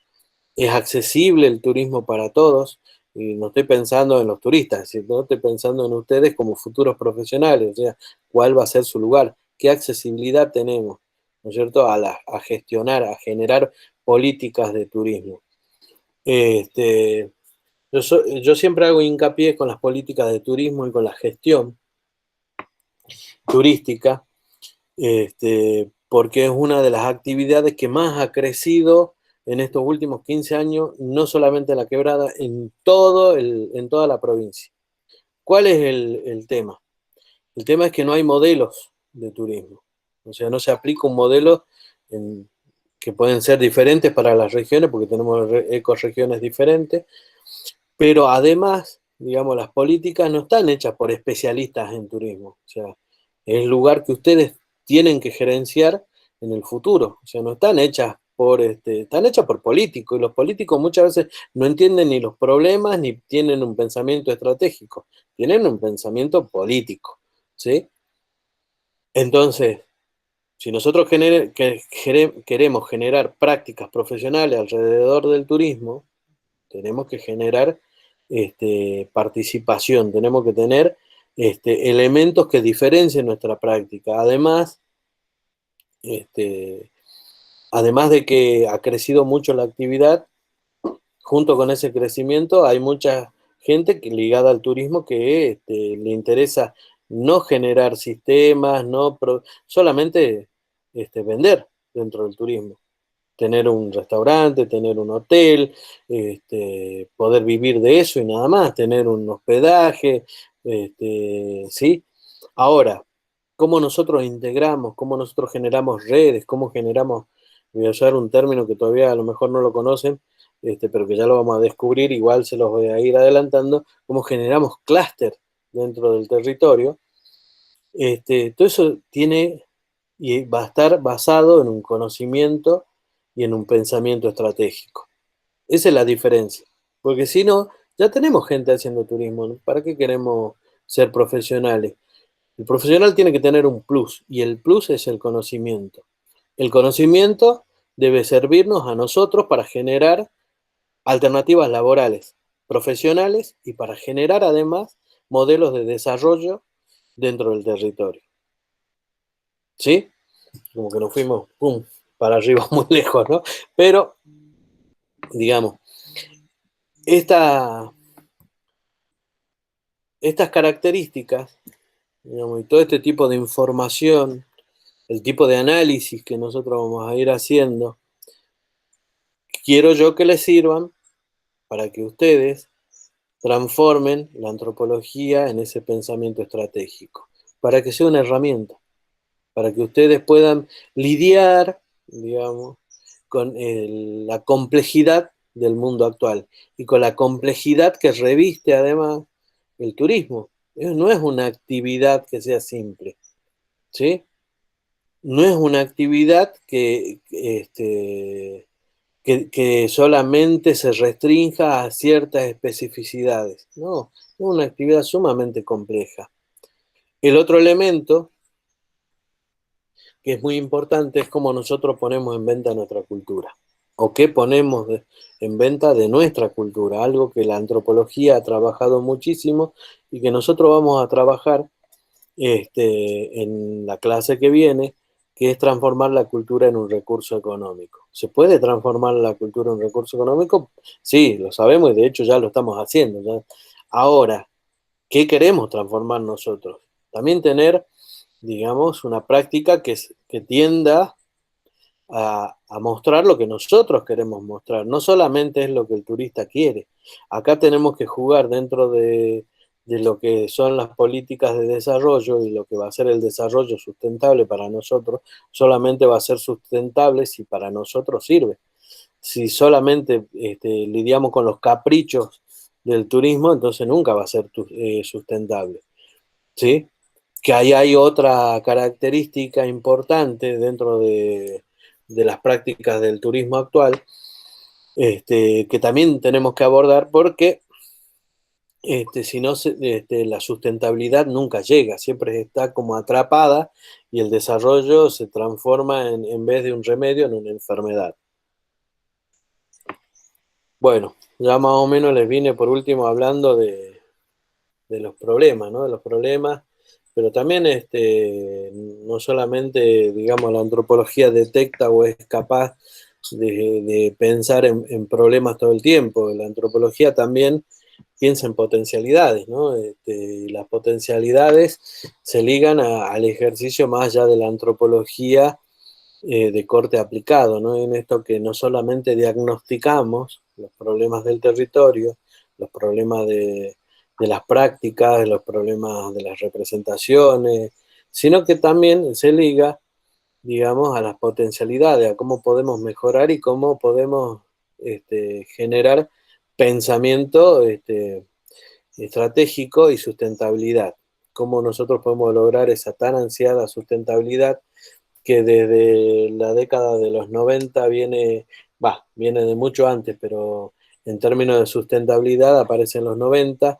¿Es accesible el turismo para todos? Y no estoy pensando en los turistas, sino estoy pensando en ustedes como futuros profesionales, o sea, ¿cuál va a ser su lugar? ¿Qué accesibilidad tenemos? ¿No es cierto? A gestionar, a generar políticas de turismo. Este, yo siempre hago hincapié con las políticas de turismo y con la gestión turística, porque es una de las actividades que más ha crecido en estos últimos 15 años, no solamente en La Quebrada, en toda la provincia. ¿Cuál es el tema? El tema es que no hay modelos de turismo. O sea, no se aplica un modelo que pueden ser diferentes para las regiones, porque tenemos ecoregiones diferentes, pero además, digamos, las políticas no están hechas por especialistas en turismo. O sea, es el lugar que ustedes tienen que gerenciar en el futuro. O sea, no están hechas están hechas por políticos, y los políticos muchas veces no entienden ni los problemas ni tienen un pensamiento estratégico, tienen un pensamiento político, ¿sí? Entonces, si nosotros queremos generar prácticas profesionales alrededor del turismo, tenemos que generar participación, tenemos que tener elementos que diferencien nuestra práctica. Este, además de que ha crecido mucho la actividad, junto con ese crecimiento hay mucha gente ligada al turismo que le interesa no generar sistemas, solamente vender dentro del turismo. Tener un restaurante, tener un hotel, poder vivir de eso y nada más, tener un hospedaje, ¿sí? Ahora, ¿cómo nosotros integramos, cómo nosotros generamos redes, cómo generamos, voy a usar un término que todavía a lo mejor no lo conocen, pero que ya lo vamos a descubrir, igual se los voy a ir adelantando, cómo generamos clúster dentro del territorio? Todo eso tiene y va a estar basado en un conocimiento y en un pensamiento estratégico. Esa es la diferencia. Porque si no, ya tenemos gente haciendo turismo, ¿no? ¿Para qué queremos ser profesionales? El profesional tiene que tener un plus, y el plus es el conocimiento. El conocimiento debe servirnos a nosotros para generar alternativas laborales, profesionales, y para generar además modelos de desarrollo dentro del territorio. ¿Sí? Como que nos fuimos, pum, para arriba muy lejos, ¿no? Pero, digamos, esta, estas características, digamos, y todo este tipo de información, el tipo de análisis que nosotros vamos a ir haciendo, quiero yo que les sirvan para que ustedes transformen la antropología en ese pensamiento estratégico, para que sea una herramienta, para que ustedes puedan lidiar, digamos, con la complejidad del mundo actual y con la complejidad que reviste además el turismo. No es una actividad que sea simple, ¿sí? No es una actividad que solamente se restrinja a ciertas especificidades. No, es una actividad sumamente compleja. El otro elemento que es muy importante es cómo nosotros ponemos en venta nuestra cultura, o qué ponemos en venta de nuestra cultura, algo que la antropología ha trabajado muchísimo y que nosotros vamos a trabajar en la clase que viene, que es transformar la cultura en un recurso económico. ¿Se puede transformar la cultura en un recurso económico? Sí, lo sabemos y de hecho ya lo estamos haciendo. ¿Ya? Ahora, ¿qué queremos transformar nosotros? También tener, digamos, una práctica que tienda a mostrar lo que nosotros queremos mostrar. No solamente es lo que el turista quiere. Acá tenemos que jugar dentro de lo que son las políticas de desarrollo y lo que va a ser el desarrollo sustentable para nosotros. Solamente va a ser sustentable si para nosotros sirve. Si solamente lidiamos con los caprichos del turismo, entonces nunca va a ser sustentable. ¿Sí? Que ahí hay otra característica importante dentro de las prácticas del turismo actual, que también tenemos que abordar porque si no, la sustentabilidad nunca llega, siempre está como atrapada y el desarrollo se transforma en vez de un remedio en una enfermedad. Bueno, ya más o menos les vine por último hablando de los problemas, ¿no? De los problemas, pero también no solamente, digamos, la antropología detecta o es capaz de pensar en problemas todo el tiempo, la antropología también piensa en potencialidades, ¿no? Y las potencialidades se ligan al ejercicio más allá de la antropología de corte aplicado, ¿no? En esto que no solamente diagnosticamos los problemas del territorio, los problemas de las prácticas, los problemas de las representaciones, sino que también se liga, digamos, a las potencialidades, a cómo podemos mejorar y cómo podemos generar pensamiento estratégico y sustentabilidad. Cómo nosotros podemos lograr esa tan ansiada sustentabilidad que desde la década de los 90 viene de mucho antes, pero en términos de sustentabilidad aparece en los 90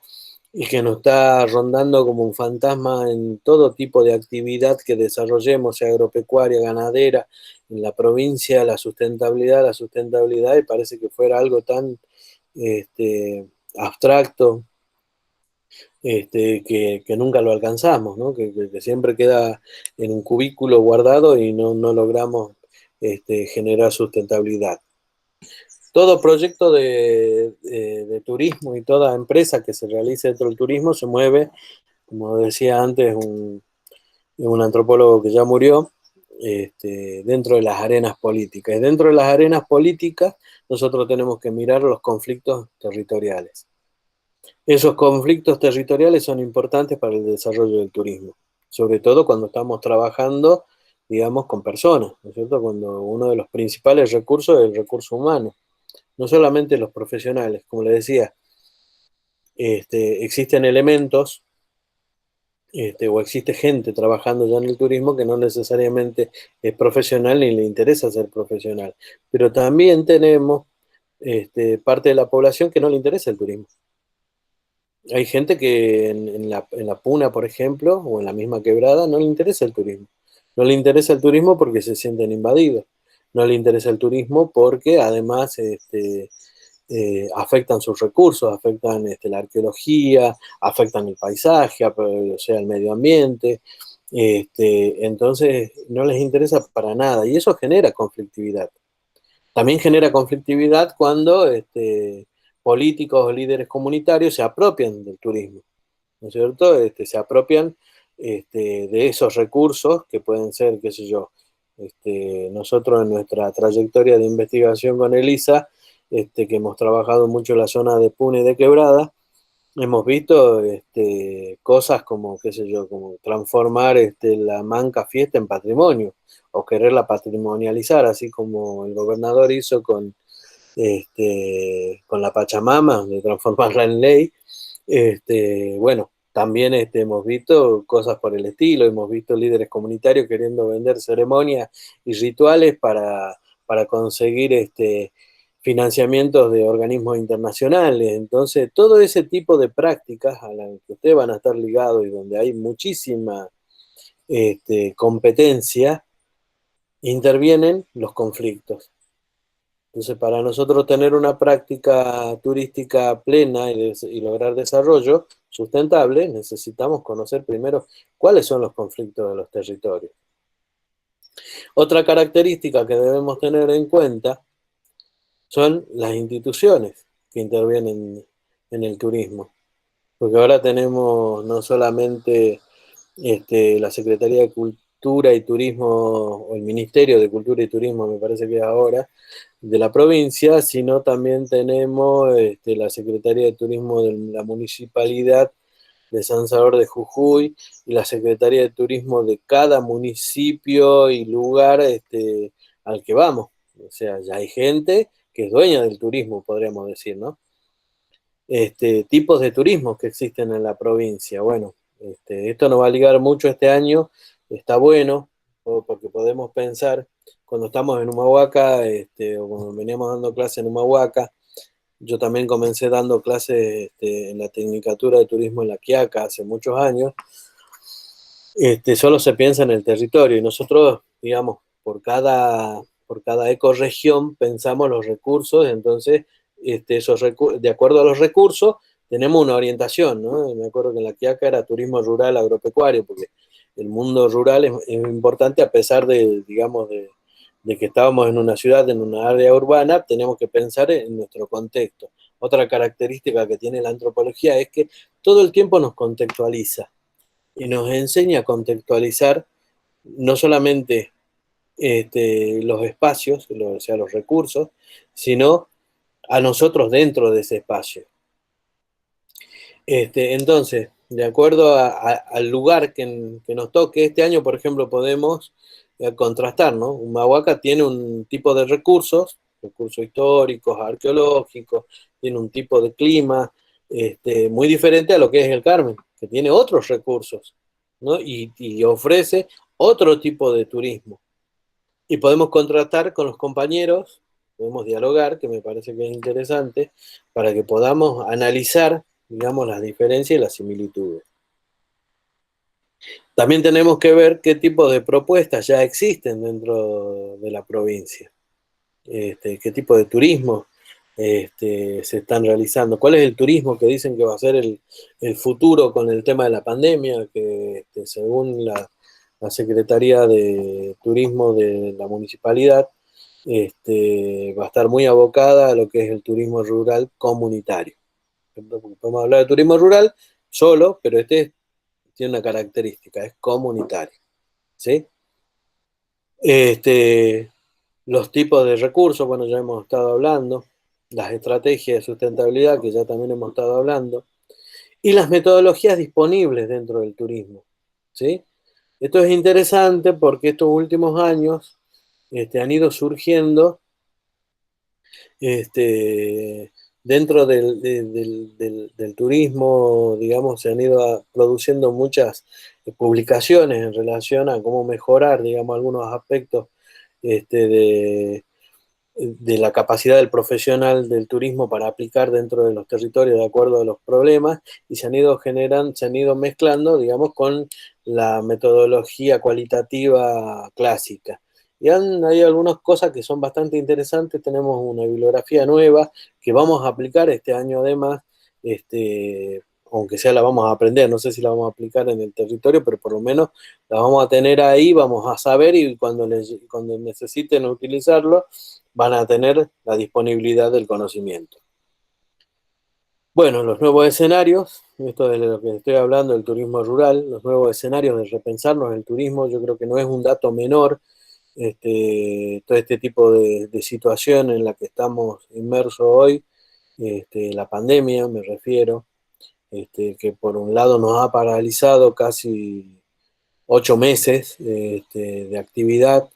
y que nos está rondando como un fantasma en todo tipo de actividad que desarrollemos, sea agropecuaria, ganadera, en la provincia, la sustentabilidad, y parece que fuera algo tan abstracto, que nunca lo alcanzamos, ¿no? Que siempre queda en un cubículo guardado y no logramos generar sustentabilidad. Todo proyecto de turismo y toda empresa que se realice dentro del turismo se mueve, como decía antes un antropólogo que ya murió, dentro de las arenas políticas. Y dentro de las arenas políticas nosotros tenemos que mirar los conflictos territoriales. Esos conflictos territoriales son importantes para el desarrollo del turismo, sobre todo cuando estamos trabajando, digamos, con personas, ¿no es cierto? Cuando uno de los principales recursos es el recurso humano, no solamente los profesionales, como le decía, existen elementos o existe gente trabajando ya en el turismo que no necesariamente es profesional ni le interesa ser profesional, pero también tenemos parte de la población que no le interesa el turismo. Hay gente que en la Puna, por ejemplo, o en la misma Quebrada, no le interesa el turismo. No le interesa el turismo porque se sienten invadidos. No le interesa el turismo porque además afectan sus recursos, afectan la arqueología, afectan el paisaje, o sea, el medio ambiente. Entonces, no les interesa para nada y eso genera conflictividad. También genera conflictividad cuando políticos o líderes comunitarios se apropian del turismo, ¿no es cierto? Se apropian de esos recursos que pueden ser, qué sé yo, nosotros en nuestra trayectoria de investigación con ELISA, que hemos trabajado mucho en la zona de Puna y de Quebrada, hemos visto cosas como, qué sé yo, como transformar la Manca Fiesta en patrimonio o quererla patrimonializar, así como el gobernador hizo con la Pachamama, de transformarla en ley. Bueno, también hemos visto cosas por el estilo, hemos visto líderes comunitarios queriendo vender ceremonias y rituales para conseguir financiamientos de organismos internacionales. Entonces, todo ese tipo de prácticas a las que ustedes van a estar ligados y donde hay muchísima competencia, intervienen los conflictos. Entonces, para nosotros tener una práctica turística plena y lograr desarrollo sustentable, necesitamos conocer primero cuáles son los conflictos de los territorios. Otra característica que debemos tener en cuenta son las instituciones que intervienen en el turismo. Porque ahora tenemos no solamente la Secretaría de Cultura y Turismo, o el Ministerio de Cultura y Turismo, me parece que es ahora, de la provincia, sino también tenemos la Secretaría de Turismo de la Municipalidad de San Salvador de Jujuy y la Secretaría de Turismo de cada municipio y lugar al que vamos. O sea, ya hay gente que es dueña del turismo, podríamos decir, ¿no? Tipos de turismo que existen en la provincia. Bueno, esto nos va a ligar mucho este año, está bueno, porque podemos pensar, cuando estamos en Humahuaca, o cuando veníamos dando clases en Humahuaca, yo también comencé dando clases en la Tecnicatura de Turismo en La Quiaca hace muchos años. Solo se piensa en el territorio y nosotros, digamos, por cada ecorregión pensamos los recursos, entonces de acuerdo a los recursos tenemos una orientación, ¿no? Me acuerdo que en La Quiaca era turismo rural agropecuario, porque el mundo rural es importante a pesar de, digamos, de que estábamos en una ciudad, en una área urbana, tenemos que pensar en nuestro contexto. Otra característica que tiene la antropología es que todo el tiempo nos contextualiza y nos enseña a contextualizar no solamente los espacios, o sea, los recursos, sino a nosotros dentro de ese espacio. Entonces, de acuerdo al lugar que nos toque, este año, por ejemplo, podemos contrastar, ¿no? Humahuaca tiene un tipo de recursos históricos, arqueológicos, tiene un tipo de clima muy diferente a lo que es el Carmen, que tiene otros recursos, ¿no? Y ofrece otro tipo de turismo. Y podemos contrastar con los compañeros, podemos dialogar, que me parece que es interesante, para que podamos analizar, digamos, las diferencias y las similitudes. También tenemos que ver qué tipo de propuestas ya existen dentro de la provincia, qué tipo de turismo se están realizando, cuál es el turismo que dicen que va a ser el futuro con el tema de la pandemia, que según la Secretaría de Turismo de la municipalidad, va a estar muy abocada a lo que es el turismo rural comunitario. Podemos hablar de turismo rural solo, pero tiene una característica, es comunitario. ¿Sí? Los tipos de recursos, bueno, ya hemos estado hablando, las estrategias de sustentabilidad, que ya también hemos estado hablando, y las metodologías disponibles dentro del turismo. ¿Sí? Esto es interesante porque estos últimos años han ido surgiendo dentro del turismo, digamos, se han ido produciendo muchas publicaciones en relación a cómo mejorar, digamos, algunos aspectos de la capacidad del profesional del turismo para aplicar dentro de los territorios de acuerdo a los problemas y se han ido mezclando, digamos, con la metodología cualitativa clásica. Hay algunas cosas que son bastante interesantes. Tenemos una bibliografía nueva que vamos a aplicar este año además, aunque sea la vamos a aprender, no sé si la vamos a aplicar en el territorio, pero por lo menos la vamos a tener ahí, vamos a saber y cuando necesiten utilizarlo, van a tener la disponibilidad del conocimiento. Bueno, los nuevos escenarios, esto de lo que estoy hablando, del turismo rural, los nuevos escenarios de repensarnos el turismo, yo creo que no es un dato menor, todo este tipo de situación en la que estamos inmersos hoy, la pandemia me refiero, que por un lado nos ha paralizado casi 8 meses de actividad.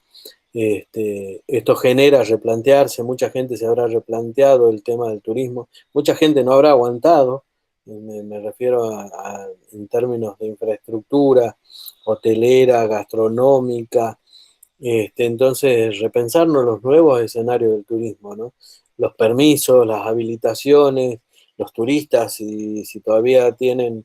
Esto genera replantearse, mucha gente se habrá replanteado el tema del turismo, mucha gente no habrá aguantado, me refiero en términos de infraestructura, hotelera, gastronómica, entonces repensarnos los nuevos escenarios del turismo, ¿no? Los permisos, las habilitaciones, los turistas, si todavía tienen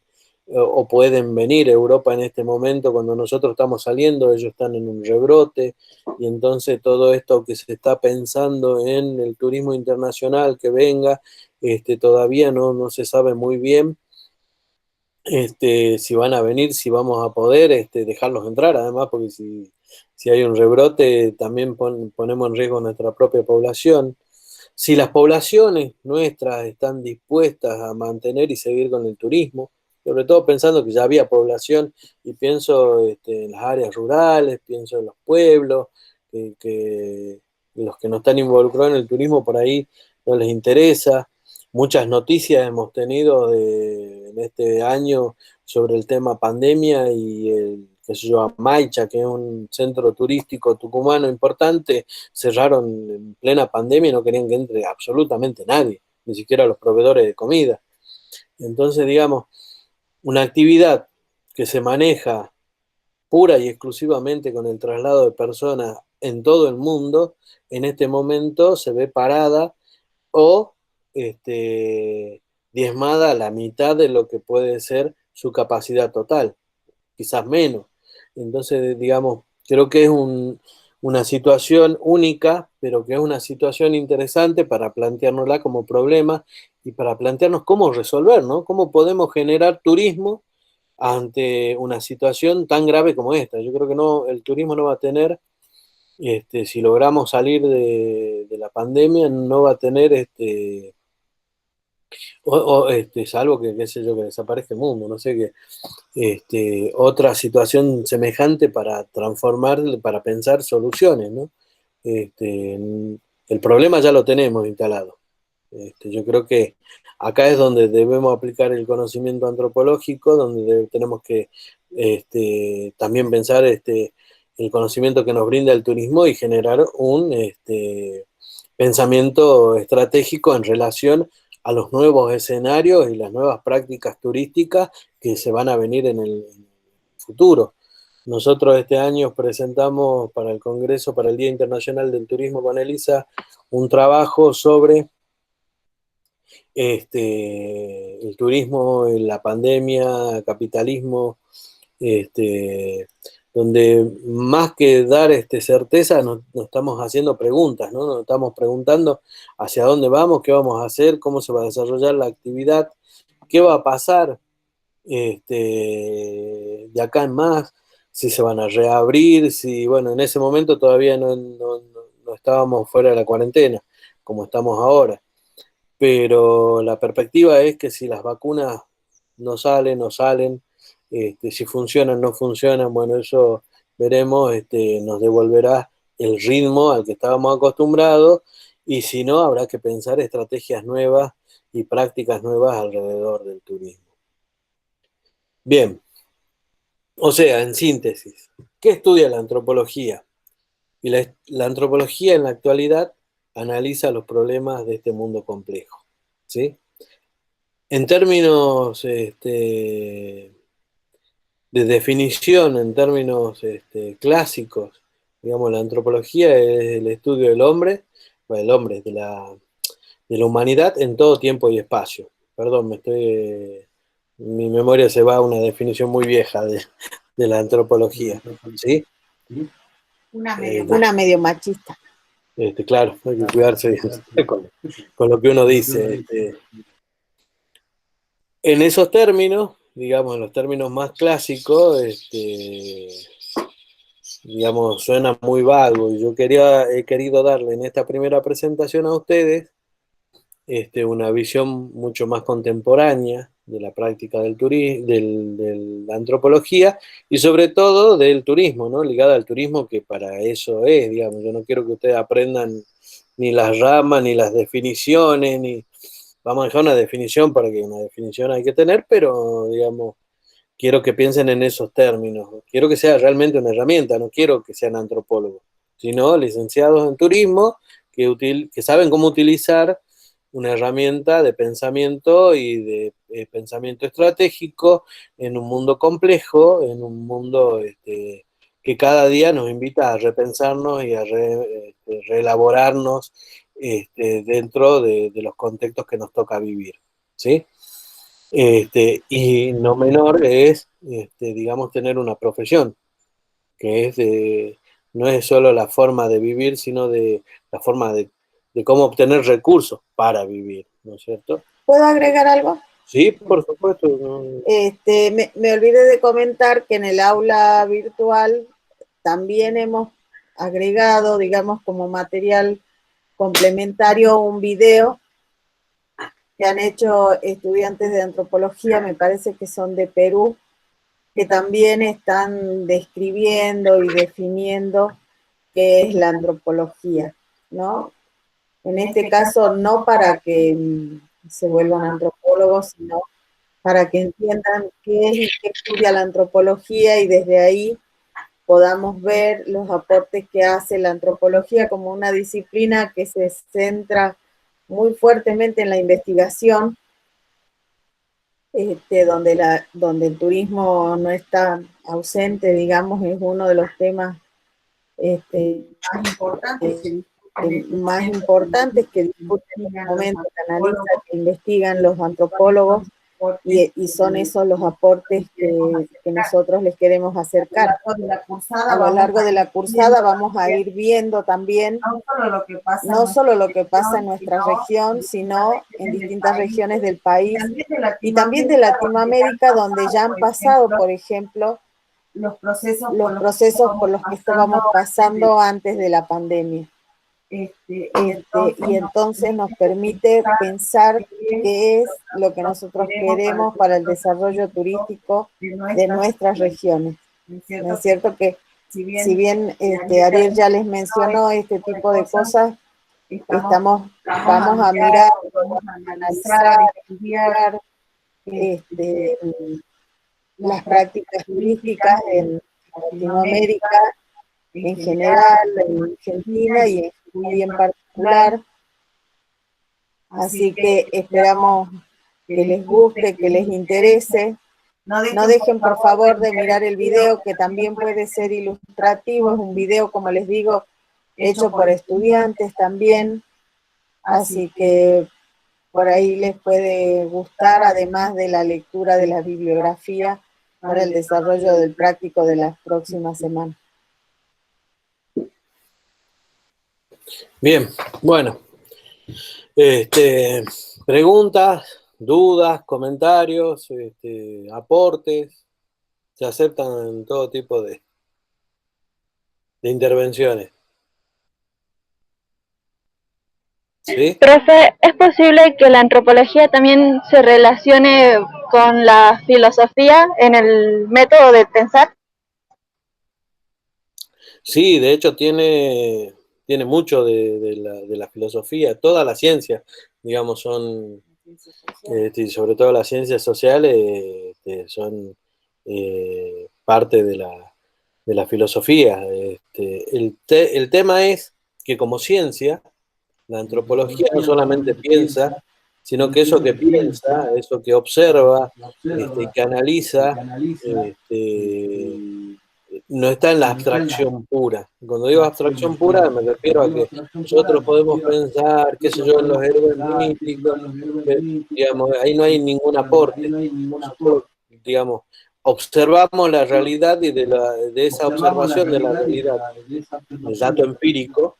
o pueden venir a Europa en este momento cuando nosotros estamos saliendo, ellos están en un rebrote, y entonces todo esto que se está pensando en el turismo internacional que venga, todavía no se sabe muy bien si van a venir, si vamos a poder dejarlos entrar, además, porque si hay un rebrote también ponemos en riesgo nuestra propia población. Si las poblaciones nuestras están dispuestas a mantener y seguir con el turismo, sobre todo pensando que ya había población, y pienso en las áreas rurales, pienso en los pueblos, que los que no están involucrados en el turismo por ahí no les interesa. Muchas noticias hemos tenido en este año sobre el tema pandemia y el, qué sé yo, Amaicha, que es un centro turístico tucumano importante, cerraron en plena pandemia y no querían que entre absolutamente nadie, ni siquiera los proveedores de comida. Entonces, digamos, una actividad que se maneja pura y exclusivamente con el traslado de personas en todo el mundo, en este momento se ve parada o diezmada a la mitad de lo que puede ser su capacidad total, quizás menos. Entonces, digamos, creo que es una situación única, pero que es una situación interesante para planteárnosla como problema y para plantearnos cómo resolver, ¿no? Cómo podemos generar turismo ante una situación tan grave como esta. Yo creo que no, el turismo no va a tener, si logramos salir de la pandemia, no va a tener salvo que, qué sé yo, que desaparezca el mundo, no sé, qué otra situación semejante para transformar, para pensar soluciones, ¿no? Este, el problema ya lo tenemos instalado. Yo creo que acá es donde debemos aplicar el conocimiento antropológico, donde tenemos que también pensar el conocimiento que nos brinda el turismo y generar un pensamiento estratégico en relación a los nuevos escenarios y las nuevas prácticas turísticas que se van a venir en el futuro. Nosotros este año presentamos para el Congreso, para el Día Internacional del Turismo con Elisa, un trabajo sobre el turismo, la pandemia, capitalismo, donde más que dar certeza, nos estamos haciendo preguntas, ¿no? Nos estamos preguntando hacia dónde vamos, qué vamos a hacer, cómo se va a desarrollar la actividad, qué va a pasar de acá en más, si se van a reabrir, si, bueno, en ese momento todavía no estábamos fuera de la cuarentena, como estamos ahora, pero la perspectiva es que si las vacunas no salen, si funcionan, no funcionan, bueno, eso veremos, nos devolverá el ritmo al que estábamos acostumbrados, y si no, habrá que pensar estrategias nuevas y prácticas nuevas alrededor del turismo. Bien, o sea, en síntesis, ¿qué estudia la antropología? Y la antropología en la actualidad analiza los problemas de este mundo complejo, ¿sí? En términos de definición, en términos clásicos, digamos, la antropología es el estudio del hombre, bueno, del hombre, de la humanidad en todo tiempo y espacio. Perdón, mi memoria se va a una definición muy vieja de la antropología, ¿sí? Una medio machista. Claro, hay que cuidarse con lo que uno dice. En esos términos, digamos, en los términos más clásicos, digamos, suena muy vago, y yo he querido darle en esta primera presentación a ustedes una visión mucho más contemporánea de la práctica del turismo, de la antropología, y sobre todo del turismo, ¿no? Ligada al turismo, que para eso es, digamos. Yo no quiero que ustedes aprendan ni las ramas, ni las definiciones, ni vamos a dejar una definición, para que una definición hay que tener, pero digamos, quiero que piensen en esos términos. Quiero que sea realmente una herramienta, no quiero que sean antropólogos, sino licenciados en turismo que saben cómo utilizar una herramienta de pensamiento y de pensamiento estratégico en un mundo complejo, en un mundo que cada día nos invita a repensarnos y a reelaborarnos dentro de los contextos que nos toca vivir. ¿Sí? Y no menor es, digamos, tener una profesión, que es no es solo la forma de vivir, sino de la forma de cómo obtener recursos para vivir, ¿no es cierto? ¿Puedo agregar algo? Sí, por supuesto. Me olvidé de comentar que en el aula virtual también hemos agregado, digamos, como material complementario un video que han hecho estudiantes de antropología, me parece que son de Perú, que también están describiendo y definiendo qué es la antropología, ¿no? En este caso, no para que se vuelvan antropólogos, sino para que entiendan qué es y qué estudia la antropología y desde ahí podamos ver los aportes que hace la antropología como una disciplina que se centra muy fuertemente en la investigación, donde el turismo no está ausente, digamos, es uno de los temas más importantes que discuten en este momento, que analizan, que investigan los antropólogos y son esos los aportes que nosotros les queremos acercar. A lo largo de la cursada vamos a ir viendo también no solo lo que pasa en nuestra región, sino en distintas regiones del país y también de Latinoamérica, donde ya han pasado, por ejemplo, los procesos por los que estábamos pasando antes de la pandemia. Y entonces nos permite pensar qué es lo que nosotros queremos para el desarrollo turístico de nuestras regiones. ¿No es cierto que si bien Ariel ya les mencionó este tipo de cosas, vamos a mirar, a analizar, estudiar las prácticas turísticas en Latinoamérica en general, en Argentina y en Jujuy en particular. Así que esperamos que les guste, que les interese. No dejen por favor de mirar el video, que también puede ser ilustrativo. Es un video, como les digo, hecho por estudiantes también. Así que por ahí les puede gustar, además de la lectura de la bibliografía para el desarrollo del práctico de las próximas semanas. Bien, bueno. Preguntas, dudas, comentarios, aportes, se aceptan todo tipo de intervenciones. ¿Sí? Profe, ¿es posible que la antropología también se relacione con la filosofía en el método de pensar? Sí, de hecho tiene mucho de la filosofía, toda la ciencia, digamos, son, sobre todo las ciencias sociales, son parte de la filosofía. El tema es que como ciencia, la antropología no solamente piensa, sino que eso que piensa, eso que observa, que analiza, este, no está en la abstracción pura. Cuando digo abstracción pura me refiero a que nosotros podemos pensar, qué sé yo, en los héroes míticos, digamos, ahí no hay ningún aporte. Nosotros, digamos, observamos la realidad y de esa observación de la realidad, el dato empírico,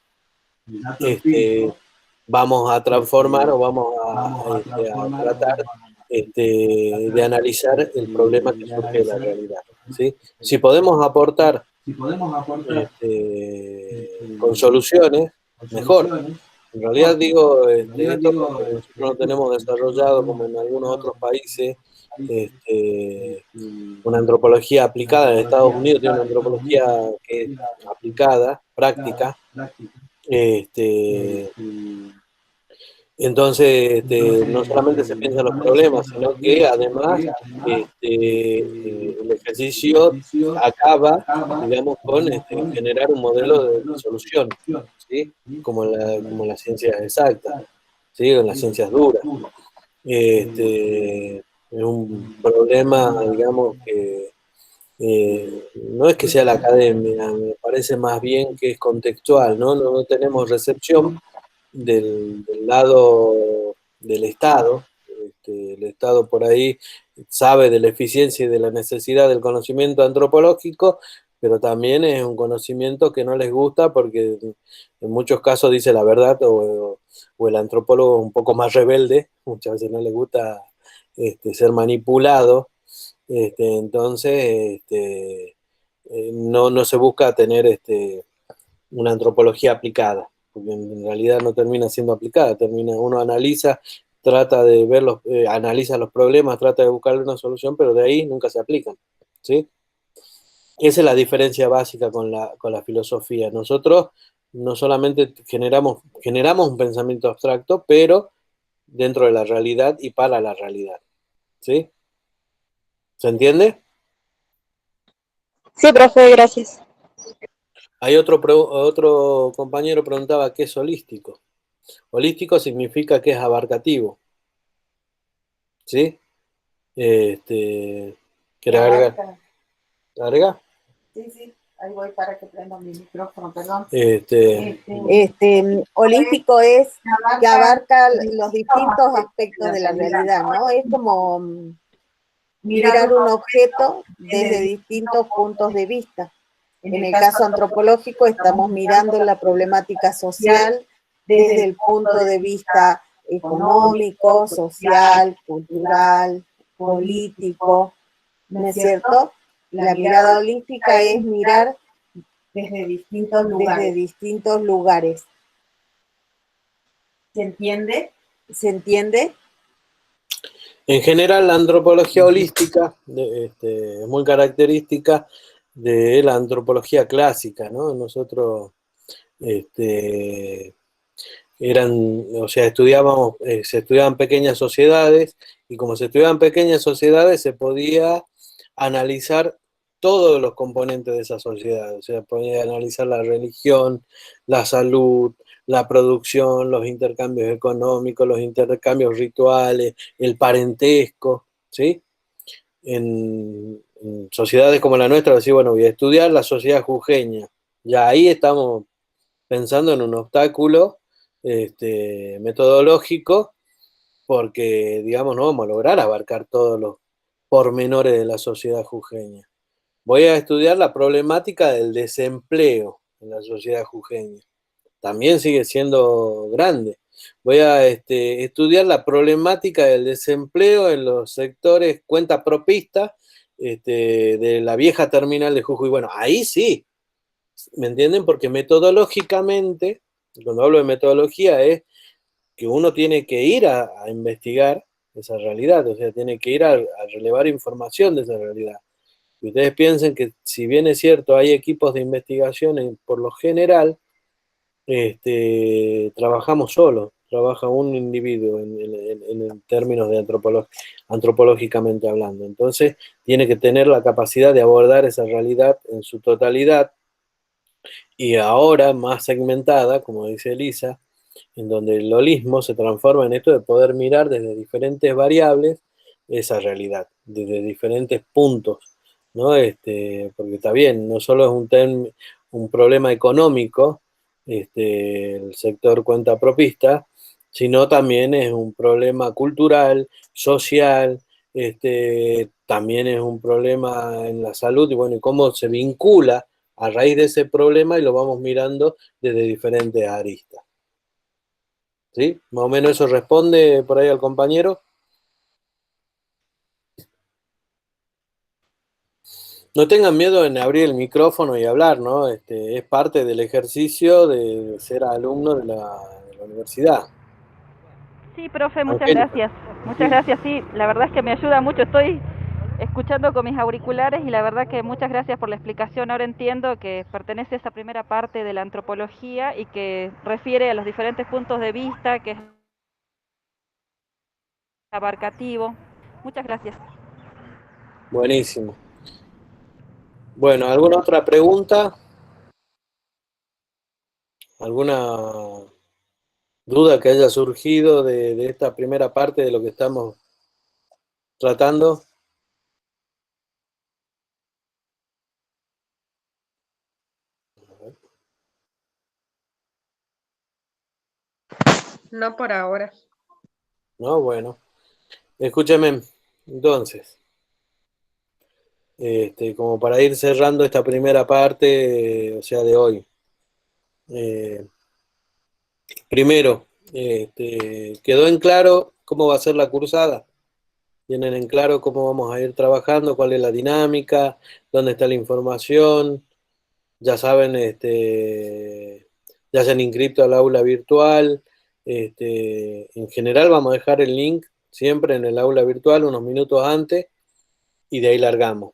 vamos a transformar o vamos a tratar de analizar el problema que surge de la realidad. ¿Sí? Si podemos aportar con soluciones, mejor. En realidad digo, esto porque nosotros no tenemos desarrollado como en algunos otros países una antropología aplicada. En Estados Unidos tiene una antropología que es aplicada, práctica. Entonces, no solamente se piensa en los problemas, sino que además el ejercicio acaba, digamos, con generar un modelo de solución, ¿sí? Como las ciencias exactas, ¿sí? En las ciencias duras. Es un problema, digamos, que no es que sea la academia, me parece más bien que es contextual, ¿no? No tenemos recepción del lado del Estado, el Estado por ahí sabe de la eficiencia y de la necesidad del conocimiento antropológico, pero también es un conocimiento que no les gusta porque en muchos casos dice la verdad o el antropólogo un poco más rebelde, muchas veces no le gusta ser manipulado, entonces no se busca tener una antropología aplicada, porque en realidad no termina siendo aplicada, uno analiza, trata de ver analiza los problemas, trata de buscarle una solución, pero de ahí nunca se aplican, ¿sí? Esa es la diferencia básica con la filosofía. Nosotros no solamente generamos un pensamiento abstracto, pero dentro de la realidad y para la realidad, ¿sí? ¿Se entiende? Sí, profe, gracias. Hay otro compañero preguntaba qué es holístico. Holístico significa que es abarcativo, ¿sí? ¿Querés agregar? Abarca. ¿Agrega? Sí, sí, ahí voy para que prenda mi micrófono, perdón. Holístico Holístico es que abarca los distintos aspectos de la realidad, ¿no? Es como mirar un objeto desde distintos puntos de vista. En el caso antropológico estamos mirando la problemática social desde el punto de vista económico, social, cultural, político, ¿no es cierto? La mirada holística es mirar desde distintos lugares. ¿Se entiende? ¿Se entiende? En general, la antropología holística es muy característica de la antropología clásica, ¿no? Nosotros o sea, se estudiaban pequeñas sociedades y como se estudiaban pequeñas sociedades se podía analizar todos los componentes de esa sociedad, o sea, podía analizar la religión, la salud, la producción, los intercambios económicos, los intercambios rituales, el parentesco, ¿sí? En sociedades como la nuestra, decir, bueno, voy a estudiar la sociedad jujeña, ya ahí estamos pensando en un obstáculo metodológico, porque, digamos, no vamos a lograr abarcar todos los pormenores de la sociedad jujeña. Voy a estudiar la problemática del desempleo en la sociedad jujeña. También sigue siendo grande. Voy a estudiar la problemática del desempleo en los sectores cuenta propista de la vieja terminal de Jujuy. Bueno, ahí sí, ¿me entienden? Porque metodológicamente, cuando hablo de metodología, es que uno tiene que ir a investigar esa realidad, o sea, tiene que ir a relevar información de esa realidad. Y ustedes piensen que si bien es cierto, hay equipos de investigación, por lo general, trabajamos solos, trabaja un individuo en términos de antropológicamente hablando. Entonces, tiene que tener la capacidad de abordar esa realidad en su totalidad y ahora más segmentada, como dice Elisa, en donde el holismo se transforma en esto de poder mirar desde diferentes variables esa realidad, desde diferentes puntos, ¿no? Porque está bien, no solo es un problema económico, el sector cuenta propista, sino también es un problema cultural, social, también es un problema en la salud, y bueno, y cómo se vincula a raíz de ese problema y lo vamos mirando desde diferentes aristas. ¿Sí? Más o menos eso responde por ahí al compañero. No tengan miedo en abrir el micrófono y hablar, ¿no? Es parte del ejercicio de ser alumno de la universidad. Sí, profe, muchas Angélica. gracias. Muchas gracias, sí, la verdad es que me ayuda mucho. Estoy escuchando con mis auriculares y la verdad que muchas gracias por la explicación. Ahora entiendo que pertenece a esa primera parte de la antropología y que refiere a los diferentes puntos de vista, que es abarcativo. Muchas gracias. Buenísimo. Bueno, ¿alguna otra pregunta? ¿Alguna duda que haya surgido de esta primera parte de lo que estamos tratando? No por ahora. No, bueno. Escúchame, entonces, como para ir cerrando esta primera parte, o sea, de hoy. Eh, Primero, ¿quedó en claro cómo va a ser la cursada? ¿Tienen en claro cómo vamos a ir trabajando? ¿Cuál es la dinámica? ¿Dónde está la información? Ya saben, ya se han inscrito al aula virtual. En general vamos a dejar el link siempre en el aula virtual unos minutos antes y de ahí largamos.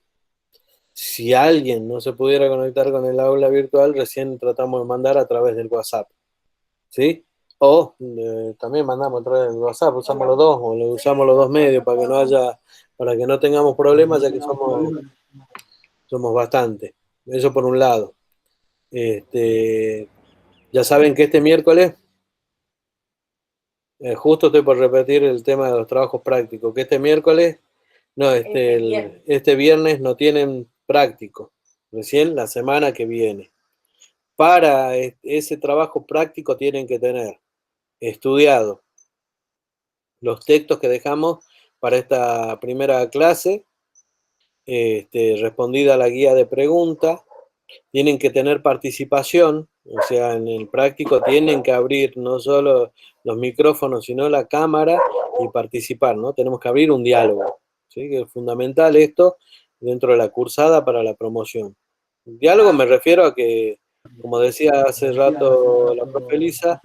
Si alguien no se pudiera conectar con el aula virtual, recién tratamos de mandar a través del WhatsApp, ¿sí? O también mandamos a través del WhatsApp, usamos los dos, o usamos los dos medios para que no haya, para que no tengamos problemas, ya que somos bastantes. Eso por un lado. Ya saben que este miércoles, justo estoy por repetir el tema de los trabajos prácticos, que este miércoles, no, este viernes no tienen práctico, recién la semana que viene. Para ese trabajo práctico tienen que tener estudiado los textos que dejamos para esta primera clase, respondida la guía de preguntas, tienen que tener participación, o sea, en el práctico tienen que abrir no solo los micrófonos, sino la cámara y participar, ¿no? Tenemos que abrir un diálogo, ¿sí? Que es fundamental esto dentro de la cursada para la promoción. Diálogo me refiero a que, como decía hace rato la profe Elisa,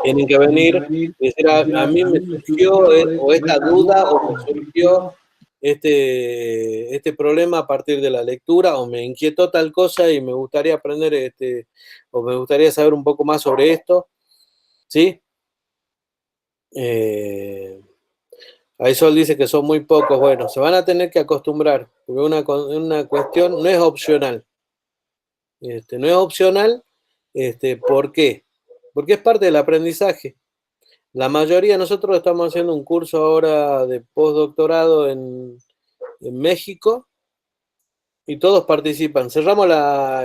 tienen que venir y decir, a mí me surgió o esta duda o me surgió este problema a partir de la lectura o me inquietó tal cosa y me gustaría aprender o me gustaría saber un poco más sobre esto, ¿sí? Aisol dice que son muy pocos. Bueno, se van a tener que acostumbrar, porque una cuestión no es opcional. No es opcional, ¿por qué? Porque es parte del aprendizaje. La mayoría de nosotros estamos haciendo un curso ahora de postdoctorado en México y todos participan. Cerramos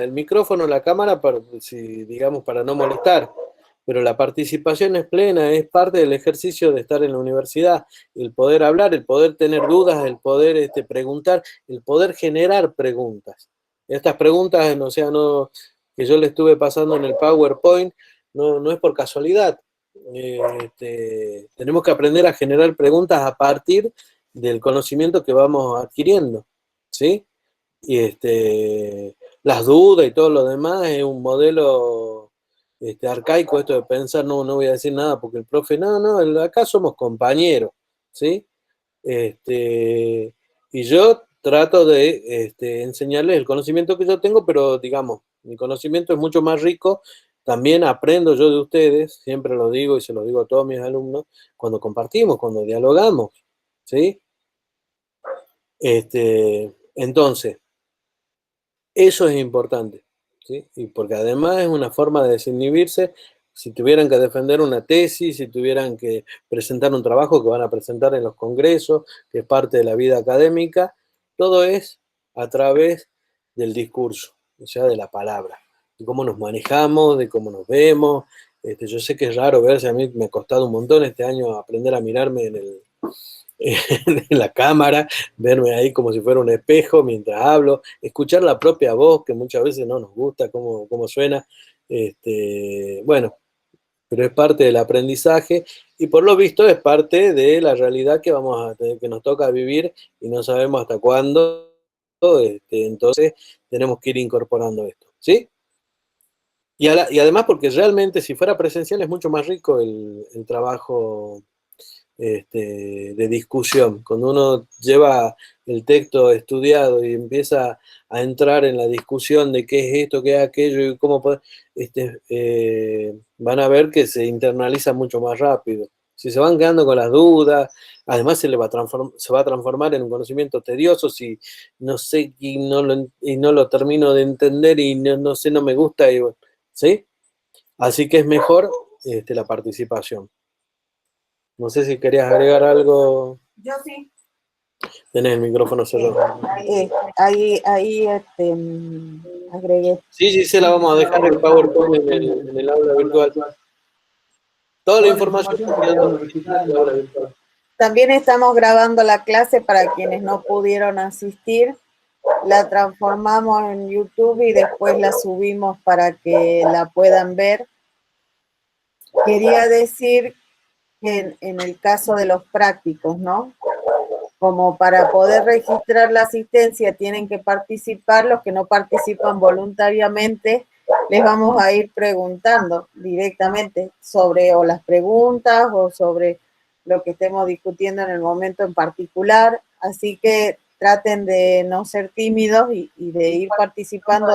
el micrófono, la cámara, digamos, para no molestar, pero la participación es plena, es parte del ejercicio de estar en la universidad, el poder hablar, el poder tener dudas, el poder preguntar, el poder generar preguntas. Estas preguntas, o sea, no, que yo le estuve pasando en el PowerPoint, no es por casualidad. Tenemos que aprender a generar preguntas a partir del conocimiento que vamos adquiriendo, ¿sí? Y las dudas y todo lo demás es un modelo arcaico, esto de pensar, no voy a decir nada porque el profe, acá somos compañeros, ¿sí? Y yo trato de enseñarles el conocimiento que yo tengo, pero digamos, mi conocimiento es mucho más rico, también aprendo yo de ustedes, siempre lo digo y se lo digo a todos mis alumnos, cuando compartimos, cuando dialogamos, ¿sí? Entonces, eso es importante, ¿sí? Y porque además es una forma de desinhibirse. Si tuvieran que defender una tesis, si tuvieran que presentar un trabajo que van a presentar en los congresos, que es parte de la vida académica, todo es a través del discurso, o sea, de la palabra, de cómo nos manejamos, de cómo nos vemos. Yo sé que es raro verse, a mí me ha costado un montón este año aprender a mirarme en la cámara, verme ahí como si fuera un espejo mientras hablo, escuchar la propia voz, que muchas veces no nos gusta cómo suena. Bueno, pero es parte del aprendizaje y por lo visto es parte de la realidad que vamos a tener, que nos toca vivir y no sabemos hasta cuándo. Entonces tenemos que ir incorporando esto, ¿sí? Y además porque realmente si fuera presencial es mucho más rico el trabajo de discusión. Cuando uno lleva el texto estudiado y empieza a entrar en la discusión de qué es esto, qué es aquello y cómo poder, van a ver que se internaliza mucho más rápido. Si se van quedando con las dudas, además se va a transformar en un conocimiento tedioso si no sé y no lo termino de entender y no sé, no me gusta, ¿sí? Así que es mejor la participación. No sé si querías agregar algo. Yo sí. Tenés el micrófono cerrado. Ahí agregué. Sí, se la vamos a dejar el PowerPoint en el aula virtual. Toda la información quedó registrada en la aula virtual. También estamos grabando la clase para quienes no pudieron asistir. La transformamos en YouTube y después la subimos para que la puedan ver. Quería decir que en el caso de los prácticos, ¿no? Como para poder registrar la asistencia tienen que participar, los que no participan voluntariamente, les vamos a ir preguntando directamente sobre o las preguntas o sobre lo que estemos discutiendo en el momento en particular. Así que traten de no ser tímidos y de ir participando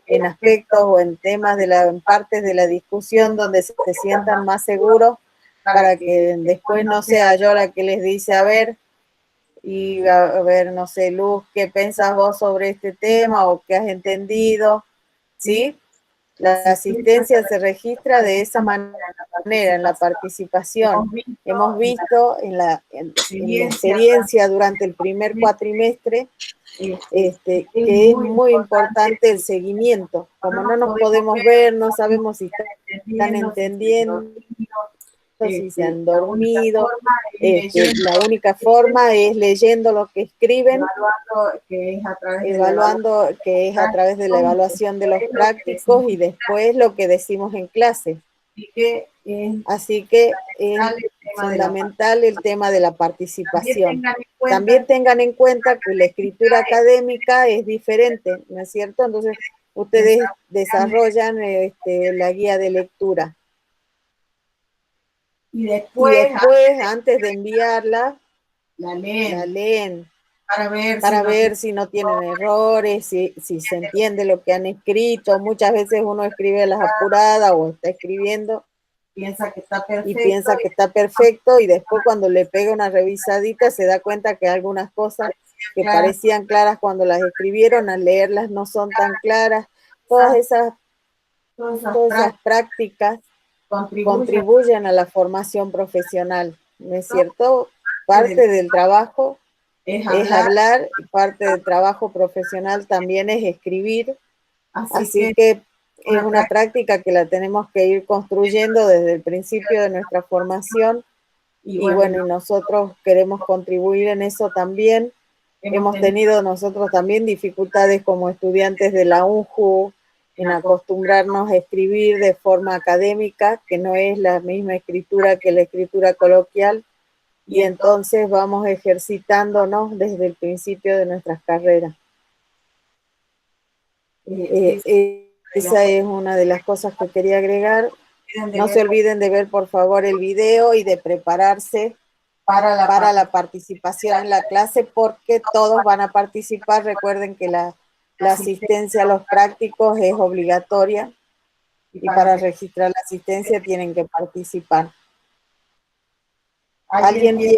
en aspectos o en temas, en partes de la discusión donde se sientan más seguros, para que después no sea yo la que les dice, a ver, no sé, Luz, ¿qué pensás vos sobre este tema o qué has entendido? ¿Sí? La asistencia se registra de esa manera, en la participación. Hemos visto en la experiencia durante el primer cuatrimestre que es muy importante el seguimiento. Como no nos podemos ver, no sabemos si están entendiendo, si se han dormido. La única forma es leyendo lo que escriben, evaluando, que es a través de la evaluación de los prácticos, y después lo que decimos en clase. Así que es fundamental el tema de la participación. También tengan en cuenta que la escritura académica es diferente, ¿no es cierto? Entonces, ustedes desarrollan la guía de lectura. Y después, antes de enviarla, la leen para ver si no tienen errores, si se entiende lo que han escrito. Muchas veces uno escribe a las apuradas o está escribiendo y piensa que está perfecto, y después cuando le pega una revisadita se da cuenta que algunas cosas que parecían claras cuando las escribieron, al leerlas no son tan claras. Todas esas prácticas contribuyen a la formación profesional, ¿no es cierto? Parte del trabajo es hablar, y parte del trabajo profesional también es escribir. Así que es una práctica que la tenemos que ir construyendo desde el principio de nuestra formación, y bueno, nosotros queremos contribuir en eso también. Hemos tenido nosotros también dificultades como estudiantes de la UNJU en acostumbrarnos a escribir de forma académica, que no es la misma escritura que la escritura coloquial, y entonces vamos ejercitándonos desde el principio de nuestras carreras. Esa es una de las cosas que quería agregar. No se olviden de ver, por favor, el video y de prepararse para la participación en la clase, porque todos van a participar. Recuerden que la asistencia a los prácticos es obligatoria, y para registrar la asistencia tienen que participar. ¿Alguien tiene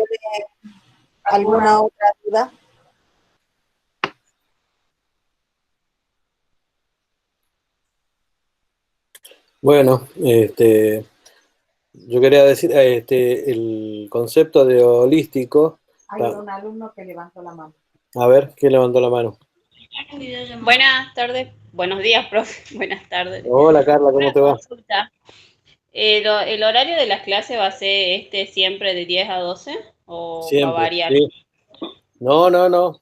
alguna otra duda? Bueno, yo quería decir, el concepto de holístico. Hay un alumno que levantó la mano. A ver, ¿quién levantó la mano? Buenas tardes, buenos días, profe. Buenas tardes. Hola, Carla, ¿cómo te va? Consulta. ¿El horario de las clases va a ser siempre de 10 a 12 o Siempre, va a variar? sí. No.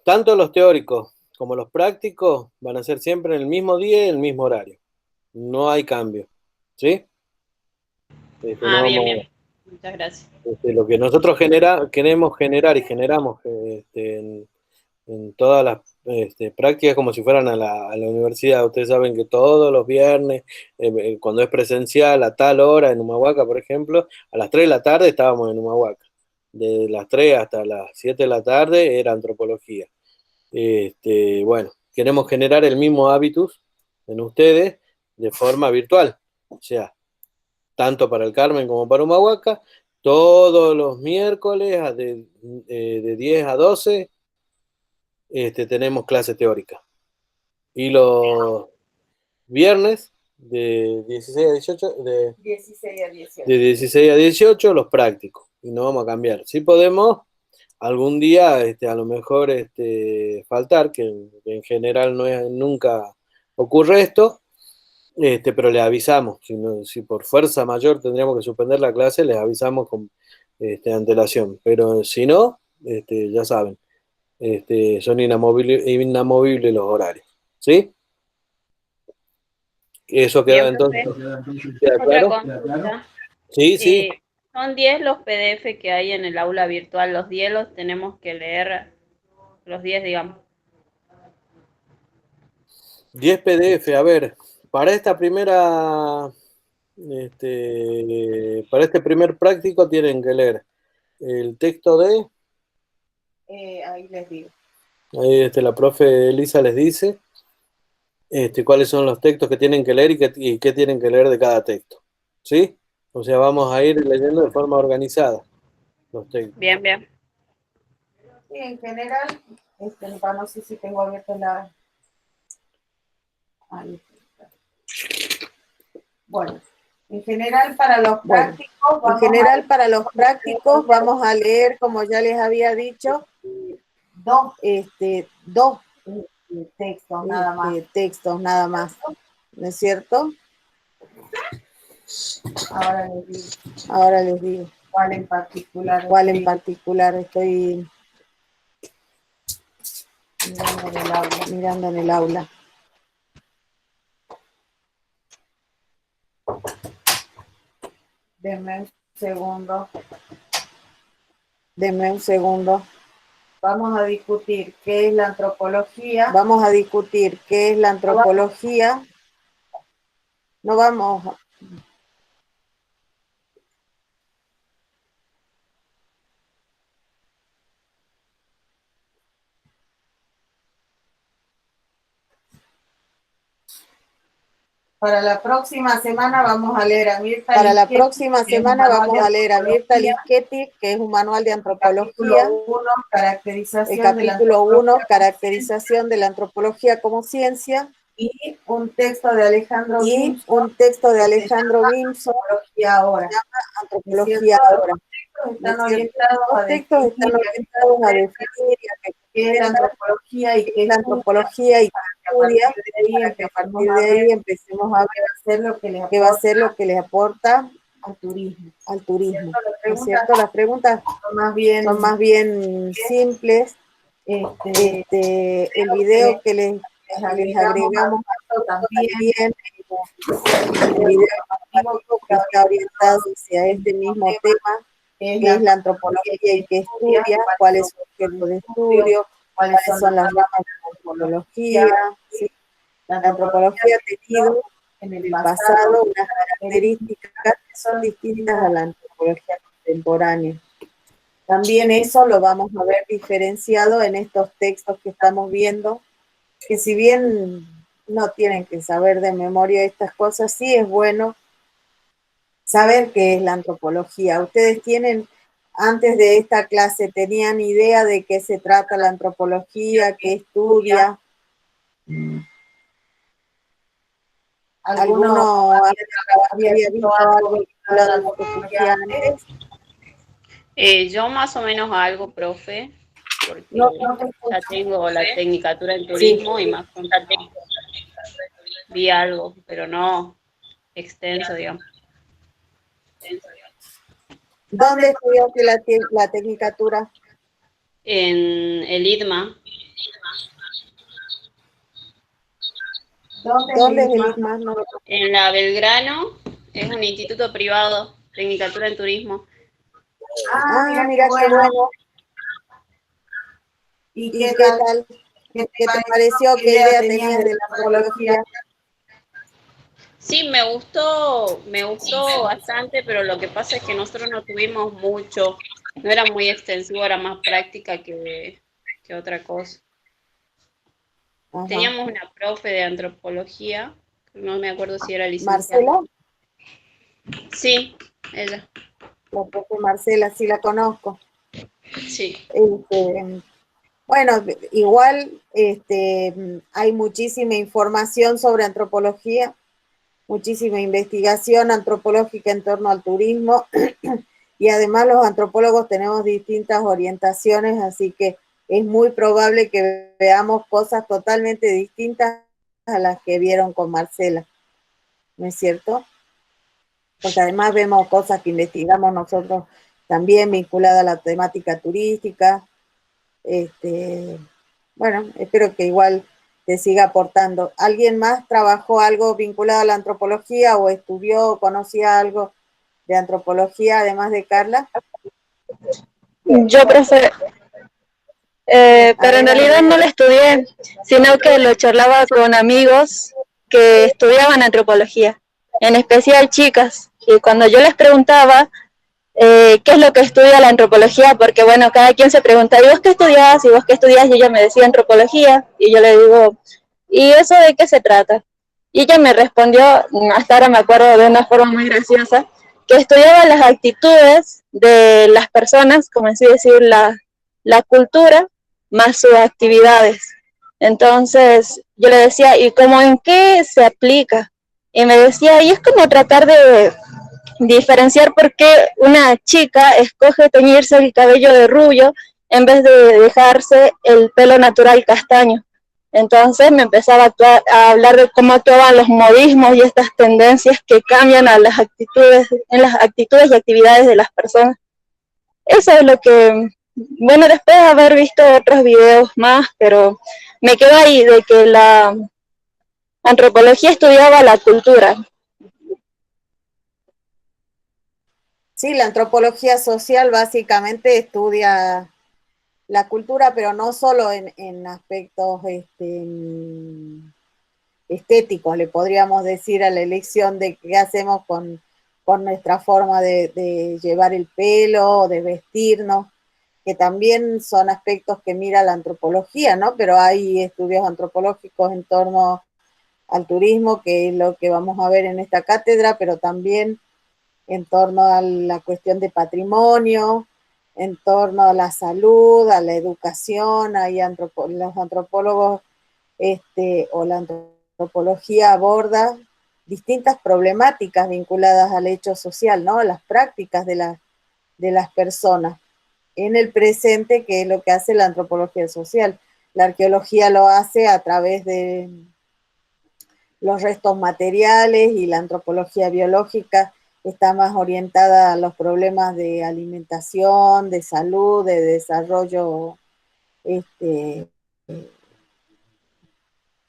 Tanto los teóricos como los prácticos van a ser siempre en el mismo día y el mismo horario. No hay cambio, ¿sí? Bien. Muchas gracias. Lo que nosotros queremos generar y generamos en todas las prácticas, como si fueran a la universidad. Ustedes saben que todos los viernes, cuando es presencial, a tal hora en Humahuaca, por ejemplo, a las 3 de la tarde estábamos en Humahuaca. De las 3 hasta las 7 de la tarde era antropología. Bueno, queremos generar el mismo hábitus en ustedes de forma virtual. O sea, tanto para el Carmen como para Humahuaca, todos los miércoles de 10 a 12 tenemos clase teórica. Y los viernes de 16 a 18, de 16 a 18 los prácticos. Y no vamos a cambiar. Si podemos, algún día a lo mejor faltar, que en general nunca ocurre esto, pero le avisamos, si por fuerza mayor tendríamos que suspender la clase, les avisamos con antelación, pero si no, ya saben, son inamovibles los horarios, ¿sí? Eso queda Bien, entonces, profe. ¿queda Otra claro? consulta. Sí, sí, Son 10 los PDF que hay en el aula virtual. Los 10 los tenemos que leer, los 10, digamos. 10 PDF, a ver, para esta para este primer práctico tienen que leer el texto de, Ahí les digo. ahí la profe Elisa les dice, cuáles son los textos que tienen que leer y qué tienen que leer de cada texto, ¿sí? O sea, vamos a ir leyendo de forma organizada los textos. Bien, bien. Sí, en general, no sé si tengo abierto la... Ahí está. Bueno, en general para los prácticos, vamos a leer, como ya les había dicho, dos textos nada más, ¿no es cierto? Ahora les digo. ¿Cuál en particular? Estoy mirando en el aula. Denme un segundo. Vamos a discutir qué es la antropología. No vamos. Para la próxima semana vamos a leer a Mirta Lischetti, que es un manual de antropología. El capítulo 1, caracterización de la antropología como ciencia. Y un texto de Alejandro Gimson, Antropología ahora. Están orientados a definir qué es la antropología y qué es la antropología y estudia, para que a partir de ahí empecemos a ver qué va a ser lo que les aporta al turismo. ¿No es cierto? Las preguntas son más bien simples. El video que les agregamos también, el video que está orientado hacia este mismo tema, que es la antropología y que estudia, cuál es su objeto de estudio, cuáles son las ramas de la antropología. ¿Sí? La antropología ha tenido en el pasado unas características que son distintas a la antropología contemporánea. También eso lo vamos a ver diferenciado en estos textos que estamos viendo, que si bien no tienen que saber de memoria estas cosas, sí es bueno saber qué es la antropología. Ustedes tienen, antes de esta clase, ¿tenían idea de qué se trata la antropología, qué estudia? ¿Alguno había visto algo de la antropología antes? Yo más o menos algo, profe, porque No, ya tengo la tecnicatura en turismo y más o menos vi algo, pero no extenso, digamos. ¿Dónde estudiaste la tecnicatura? En el IDMA. ¿Dónde es el ITMA? No. En la Belgrano, es un instituto privado, tecnicatura en turismo. Mira qué bueno. ¿Y qué tal? ¿Qué te pareció? ¿Qué idea tenías de la antropología? Sí, me gustó bastante, pero lo que pasa es que nosotros no tuvimos mucho, no era muy extensivo, era más práctica que otra cosa. Ajá. Teníamos una profe de antropología, no me acuerdo si era licenciada. ¿Marcela? Sí, ella. La profe Marcela, sí la conozco. Sí. Bueno, igual hay muchísima información sobre antropología, muchísima investigación antropológica en torno al turismo y además los antropólogos tenemos distintas orientaciones, así que es muy probable que veamos cosas totalmente distintas a las que vieron con Marcela. ¿no es cierto? Porque además vemos cosas que investigamos nosotros también vinculadas a la temática turística. Bueno, espero que igual te siga aportando. ¿Alguien más trabajó algo vinculado a la antropología o estudió o conocía algo de antropología además de Carla? Yo, profe, A pero en ver, realidad Andrea. no lo estudié, sino que lo charlaba con amigos que estudiaban antropología, en especial chicas. Y cuando yo les preguntaba qué es lo que estudia la antropología, porque bueno, cada quien se pregunta, ¿y vos qué estudiás? ¿Y vos qué estudiás? Y ella me decía antropología, y yo le digo, ¿y eso de qué se trata? Y ella me respondió, hasta ahora me acuerdo de una forma muy graciosa, que estudiaba las actitudes de las personas, como así decir, la cultura más sus actividades. Entonces yo le decía, ¿y cómo en qué se aplica? Y me decía, y es como tratar de diferenciar por qué una chica escoge teñirse el cabello de rubio en vez de dejarse el pelo natural castaño. Entonces me empezaba a hablar de cómo actuaban los modismos y estas tendencias que cambian a las actitudes, en las actitudes y actividades de las personas. Eso es lo que, bueno, después de haber visto otros videos más, pero me quedo ahí de que la antropología estudiaba la cultura. Sí, la antropología social básicamente estudia la cultura, pero no solo en aspectos estéticos, le podríamos decir a la elección de qué hacemos con nuestra forma de llevar el pelo, de vestirnos, que también son aspectos que mira la antropología, ¿no? Pero hay estudios antropológicos en torno al turismo, que es lo que vamos a ver en esta cátedra, pero también en torno a la cuestión de patrimonio, en torno a la salud, a la educación, hay los antropólogos o la antropología aborda distintas problemáticas vinculadas al hecho social, ¿no? Las prácticas de las personas en el presente, que es lo que hace la antropología social. La arqueología lo hace a través de los restos materiales y la antropología biológica está más orientada a los problemas de alimentación, de salud, de desarrollo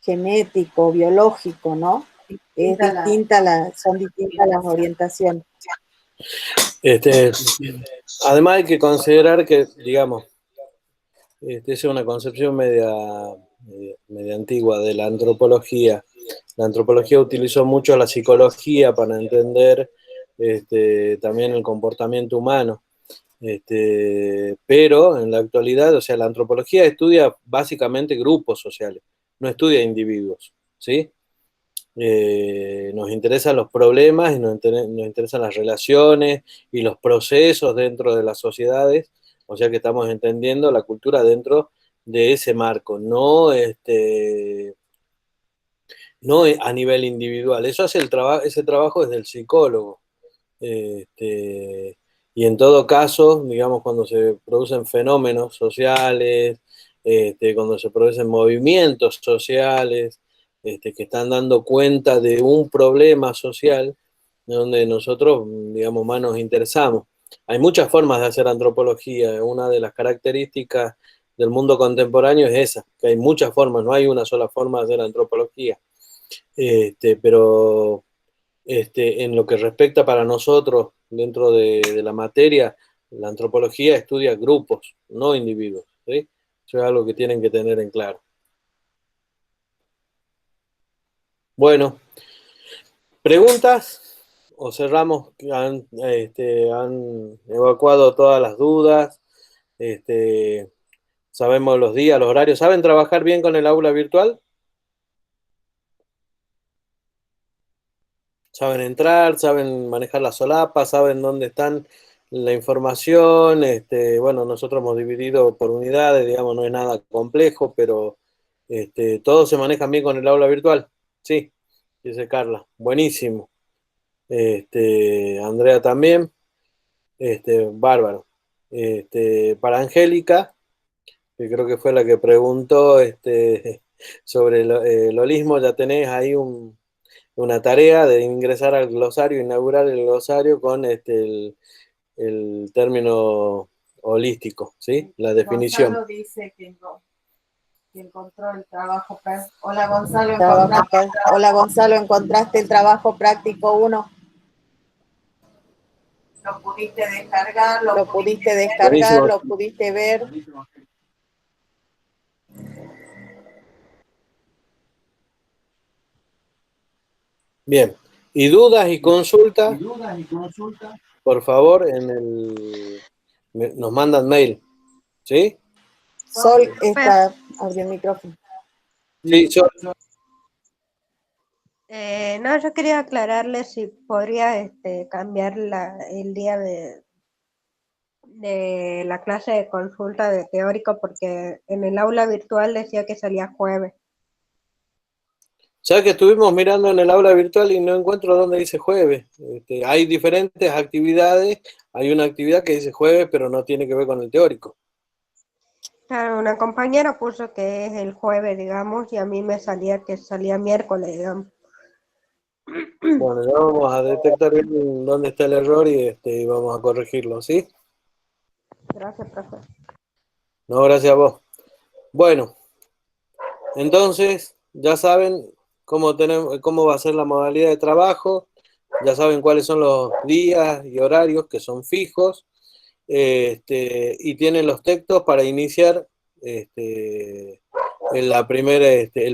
genético, biológico, ¿no? Es distinta son distintas las orientaciones. Además hay que considerar que, digamos, es una concepción media antigua de la antropología. La antropología utilizó mucho la psicología para entender también el comportamiento humano. Pero en la actualidad, o sea, la antropología estudia básicamente grupos sociales, no estudia individuos, ¿sí? Nos interesan los problemas y nos interesan las relaciones y los procesos dentro de las sociedades, o sea que estamos entendiendo la cultura dentro de ese marco, no a nivel individual. Eso hace ese trabajo desde el psicólogo. Y en todo caso, digamos, cuando se producen fenómenos sociales, cuando se producen movimientos sociales, que están dando cuenta de un problema social, donde nosotros, digamos, más nos interesamos. Hay muchas formas de hacer antropología. Una de las características del mundo contemporáneo es esa, que hay muchas formas, no hay una sola forma de hacer antropología. Pero en lo que respecta para nosotros dentro de la materia, la antropología estudia grupos, no individuos, ¿sí? Eso es algo que tienen que tener en claro. Bueno, ¿preguntas? ¿O cerramos? Han evacuado todas las dudas. Sabemos los días, los horarios. ¿Saben trabajar bien con el aula virtual? Saben entrar, saben manejar la solapa, saben dónde están la información. Bueno, nosotros hemos dividido por unidades, digamos, no es nada complejo, pero todos se manejan bien con el aula virtual. Sí, dice Carla. Buenísimo. Andrea también. Bárbaro. Para Angélica, que creo que fue la que preguntó sobre el holismo, ya tenés ahí una tarea de ingresar al glosario, inaugurar el glosario con el término holístico, ¿sí? La definición. Gonzalo dice que encontró el trabajo práctico. Hola Gonzalo, ¿encontraste el trabajo práctico 1? Lo pudiste descargar, Buenísimo. lo pudiste ver. Bien. ¿Y dudas y consultas? Por favor, nos mandan mail, ¿sí? Sol abrió el micrófono. Sí, yo. No, yo quería aclararle si podría cambiar el día de la clase de consulta de teórico, porque en el aula virtual decía que salía jueves. Ya que estuvimos mirando en el aula virtual y no encuentro dónde dice jueves. Hay diferentes actividades. Hay una actividad que dice jueves, pero no tiene que ver con el teórico. Claro, una compañera puso que es el jueves, digamos, y a mí me salía que salía miércoles, digamos. Bueno, ya vamos a detectar bien dónde está el error y vamos a corregirlo, ¿sí? Gracias, profe. No, gracias a vos. Bueno, entonces ya saben cómo va a ser la modalidad de trabajo, ya saben cuáles son los días y horarios que son fijos, y tienen los textos para iniciar el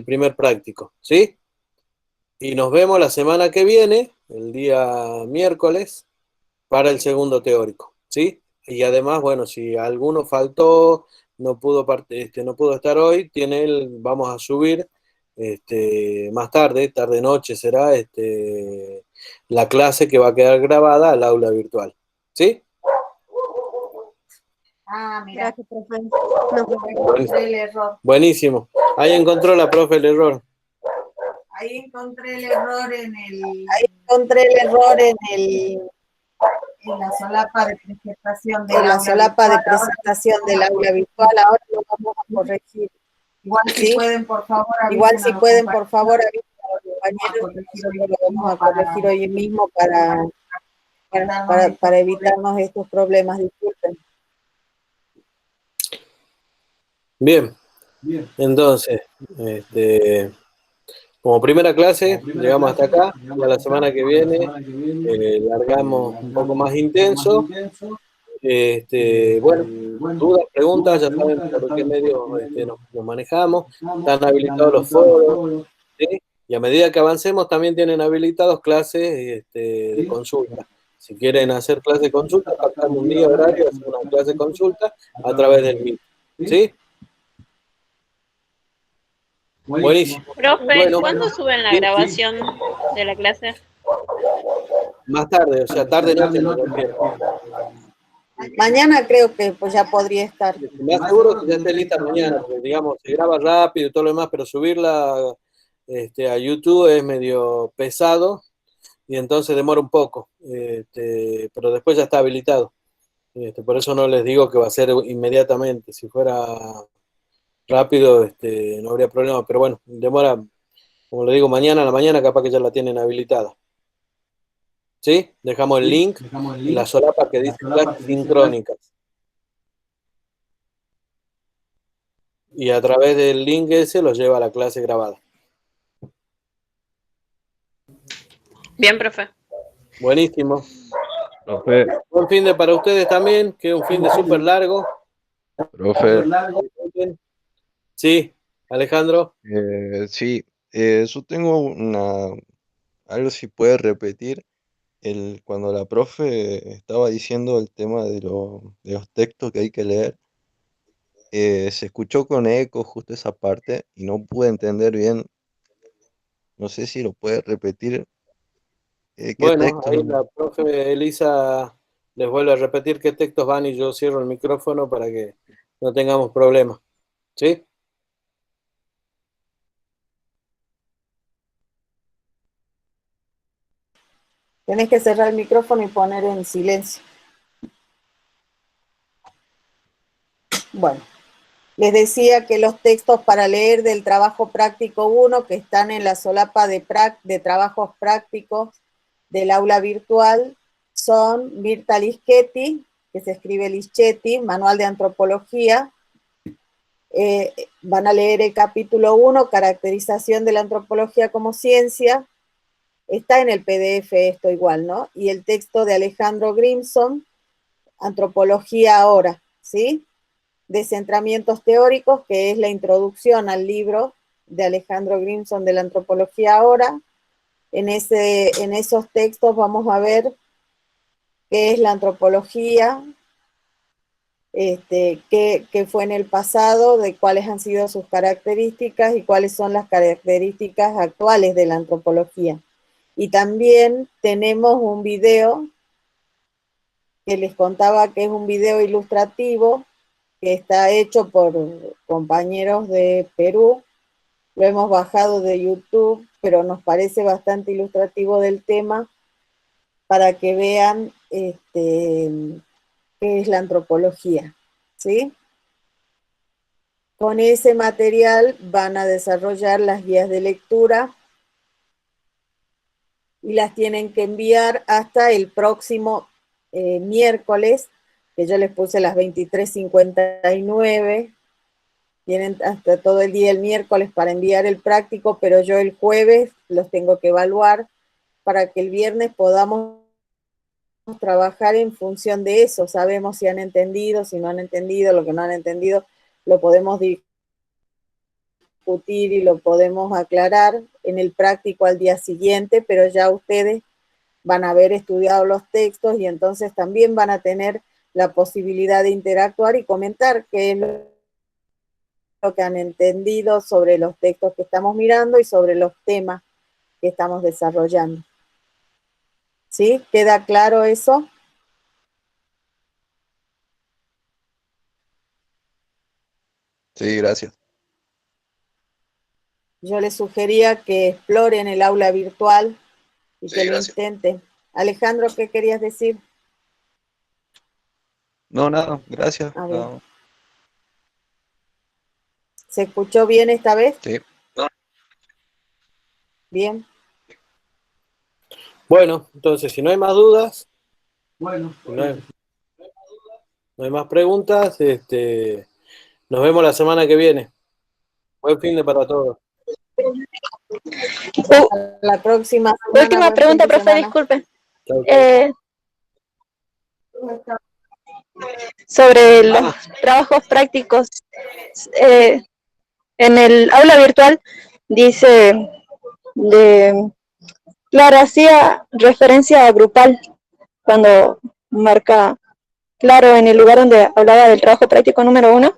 primer práctico, ¿sí? Y nos vemos la semana que viene, el día miércoles, para el segundo teórico, ¿sí? Y además, bueno, si alguno faltó, no pudo estar hoy, vamos a subir más tarde noche será la clase que va a quedar grabada al aula virtual, ¿sí? Ah, mira. Gracias, profe. Encontré el error. Buenísimo. Ahí encontró la profe el error. Ahí encontré el error en la solapa de presentación del aula virtual. Ahora lo vamos a corregir. Igual si pueden, por favor, avisar a los compañeros. Nosotros lo vamos a corregir hoy mismo para evitarnos estos problemas. Disculpen. Bien. Entonces, como primera clase, llegamos hasta acá. Ya la semana que viene largamos un poco más intenso. Bueno, dudas, preguntas, ya saben por qué medios nos manejamos. Están habilitados los foros, ¿sí? Y a medida que avancemos también tienen habilitados clases de consulta. Si quieren hacer clase de consulta, pactamos un día horario, hacer una clase de consulta a través del Meet, ¿sí? Buenísimo. Profe, Bueno, ¿cuándo suben la grabación de la clase? más tarde, o sea, tarde-noche me refiero. Mañana creo que pues ya podría estar. Me aseguro que ya esté lista mañana, porque digamos, se graba rápido y todo lo demás, pero subirla a YouTube es medio pesado y entonces demora un poco, pero después ya está habilitado. Por eso no les digo que va a ser inmediatamente. Si fuera rápido, no habría problema, pero bueno, demora, como le digo, mañana a la mañana capaz que ya la tienen habilitada. ¿Sí? Dejamos el link en la solapa que dice clases sincrónicas. Y a través del link ese los lleva a la clase grabada. Bien, profe. Buenísimo. Profe, Buen fin de para ustedes también, que es un fin de súper largo. profe, Sí, Alejandro. sí, yo tengo algo si puede repetir, cuando la profe estaba diciendo el tema de los textos que hay que leer, se escuchó con eco justo esa parte y no pude entender bien, no sé si lo puede repetir, qué Bueno, textos. ahí la profe Elisa les vuelve a repetir qué textos van y yo cierro el micrófono para que no tengamos problemas. ¿Sí? Tenés que cerrar el micrófono y poner en silencio. Bueno. Les decía que los textos para leer del trabajo práctico 1, que están en la solapa de trabajos prácticos del aula virtual, son Mirta Lischetti, que se escribe Lischetti, Manual de Antropología. Van a leer el capítulo 1, Caracterización de la Antropología como Ciencia. Está en el PDF esto igual, ¿no? Y el texto de Alejandro Grimson, Antropología ahora, ¿sí? Descentramientos teóricos, que es la introducción al libro de Alejandro Grimson de la Antropología ahora. En esos textos vamos a ver qué es la antropología, qué fue en el pasado, de cuáles han sido sus características y cuáles son las características actuales de la antropología. Y también tenemos un video que les contaba que es un video ilustrativo que está hecho por compañeros de Perú. Lo hemos bajado de YouTube, pero nos parece bastante ilustrativo del tema para que vean qué es la antropología, ¿sí? Con ese material van a desarrollar las guías de lectura y las tienen que enviar hasta el próximo miércoles, que yo les puse las 23:59. Tienen hasta todo el día el miércoles para enviar el práctico, pero yo el jueves los tengo que evaluar para que el viernes podamos trabajar en función de eso. Sabemos si han entendido, si no han entendido, lo que no han entendido, lo podemos discutir y lo podemos aclarar en el práctico al día siguiente, pero ya ustedes van a haber estudiado los textos y entonces también van a tener la posibilidad de interactuar y comentar qué es lo que han entendido sobre los textos que estamos mirando y sobre los temas que estamos desarrollando. ¿Sí? ¿Queda claro eso? Sí, gracias. Yo les sugería que exploren el aula virtual y que lo intenten. Alejandro, ¿qué querías decir? No, nada, gracias. A ver. ¿Se escuchó bien esta vez? Sí. Bien. Bueno, entonces, si no hay más dudas, si no hay más preguntas, nos vemos la semana que viene. Buen fin de para todos. La próxima semana. Última pregunta, profe, disculpe. Sobre los trabajos prácticos. En el aula virtual dice Clara hacía referencia a grupal cuando marca Claro en el lugar donde hablaba del trabajo práctico número 1.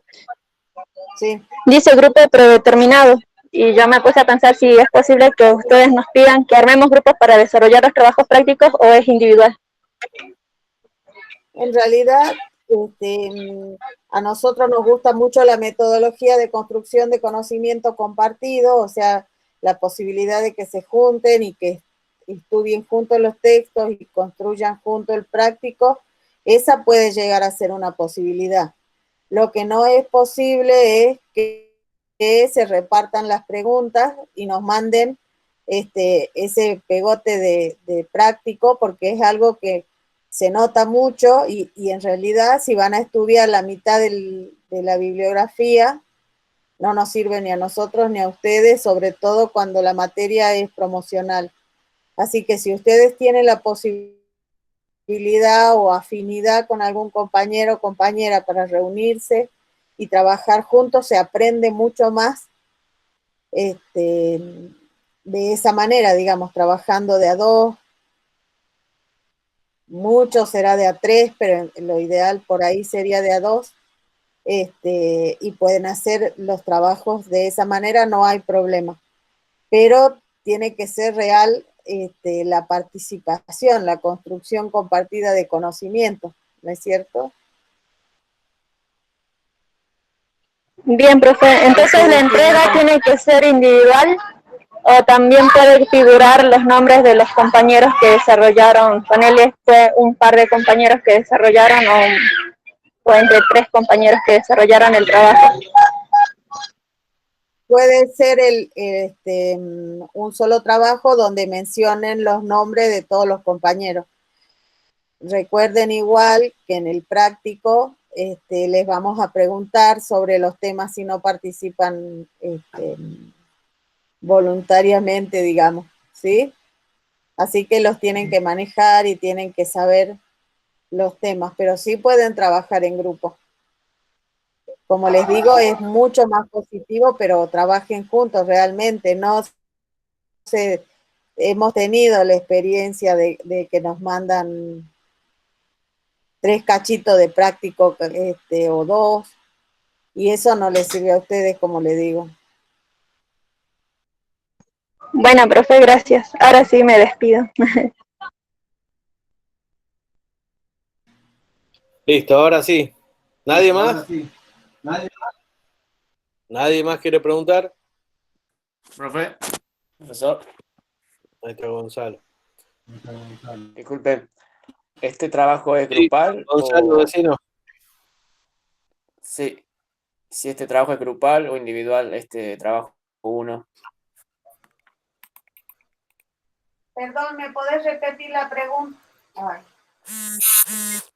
Sí. Dice grupo predeterminado y yo me puse a pensar si es posible que ustedes nos pidan que armemos grupos para desarrollar los trabajos prácticos o es individual. En realidad, a nosotros nos gusta mucho la metodología de construcción de conocimiento compartido, o sea, la posibilidad de que se junten y que estudien juntos los textos y construyan juntos el práctico, esa puede llegar a ser una posibilidad. Lo que no es posible es que se repartan las preguntas y nos manden ese pegote de práctico, porque es algo que se nota mucho y en realidad si van a estudiar la mitad de la bibliografía, no nos sirve ni a nosotros ni a ustedes, sobre todo cuando la materia es promocional. Así que si ustedes tienen la posibilidad o afinidad con algún compañero o compañera para reunirse y trabajar juntos, se aprende mucho más de esa manera, digamos, trabajando de a dos. Mucho será de a tres, pero lo ideal por ahí sería de a dos, y pueden hacer los trabajos de esa manera, no hay problema. Pero tiene que ser real la participación, la construcción compartida de conocimiento, ¿no es cierto? Bien, profe, entonces la entrega tiene que ser individual o también puede figurar los nombres de los compañeros que desarrollaron, ponele, fue un par de compañeros que desarrollaron o entre 3 compañeros que desarrollaron el trabajo. puede ser un solo trabajo donde mencionen los nombres de todos los compañeros. Recuerden igual que en el práctico les vamos a preguntar sobre los temas si no participan voluntariamente, digamos, ¿sí? Así que los tienen que manejar y tienen que saber los temas, pero sí pueden trabajar en grupo. Como les digo, es mucho más positivo, pero trabajen juntos realmente. No sé, hemos tenido la experiencia de que nos mandan 3 cachitos de práctico o 2, y eso no les sirve a ustedes, como les digo. Bueno, profe, gracias. Ahora sí me despido. Listo, ahora sí. ¿Nadie más? ¿Nadie más quiere preguntar? Profe, profesor, Ahí está Gonzalo. disculpe, ¿este trabajo es Sí, grupal Gonzalo, o vecino. sí, si este trabajo es grupal o individual, este trabajo uno? Perdón, ¿me podés repetir la pregunta? Ay.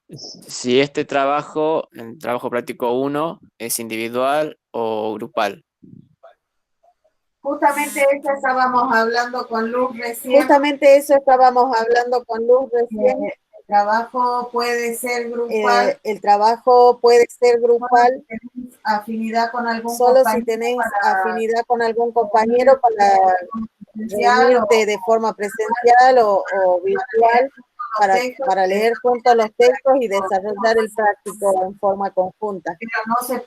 Si este trabajo, el trabajo práctico uno, es individual o grupal. Justamente eso estábamos hablando con Luz recién. Justamente eso estábamos hablando con Luz recién. El trabajo puede ser grupal. El trabajo puede ser grupal. Afinidad con algún solo si tenés afinidad con algún compañero para reunirte de forma presencial o virtual para leer juntos los textos y desarrollar el práctico en forma conjunta. Pero no se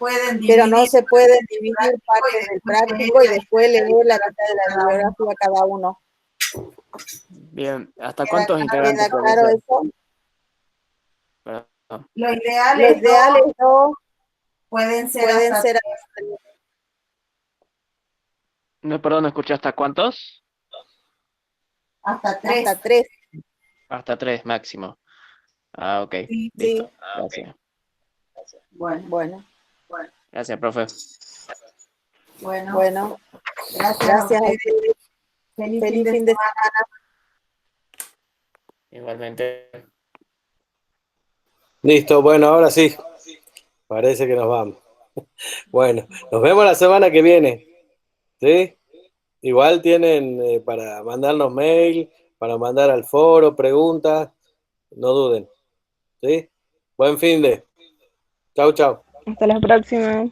pueden dividir parte del práctico y después leer la mitad de la bibliografía cada uno. Bien, ¿hasta cuántos integrantes ¿Queda puede claro ser? eso? Perdón. Lo ideal es dos, pueden ser hasta No, perdón, no escuché hasta cuántos. tres. Hasta tres. Hasta 3 máximo. Ah, ok. Sí, Listo. sí. Gracias. Bueno. Gracias, profe. Bueno. Gracias a ustedes. Feliz fin de semana. Igualmente. Listo, bueno, ahora sí. Parece que nos vamos. Bueno, nos vemos la semana que viene. ¿Sí? Igual tienen para mandarnos mail, para mandar al foro, preguntas, no duden. ¿Sí? Buen fin de. Chau, chau. Hasta la próxima.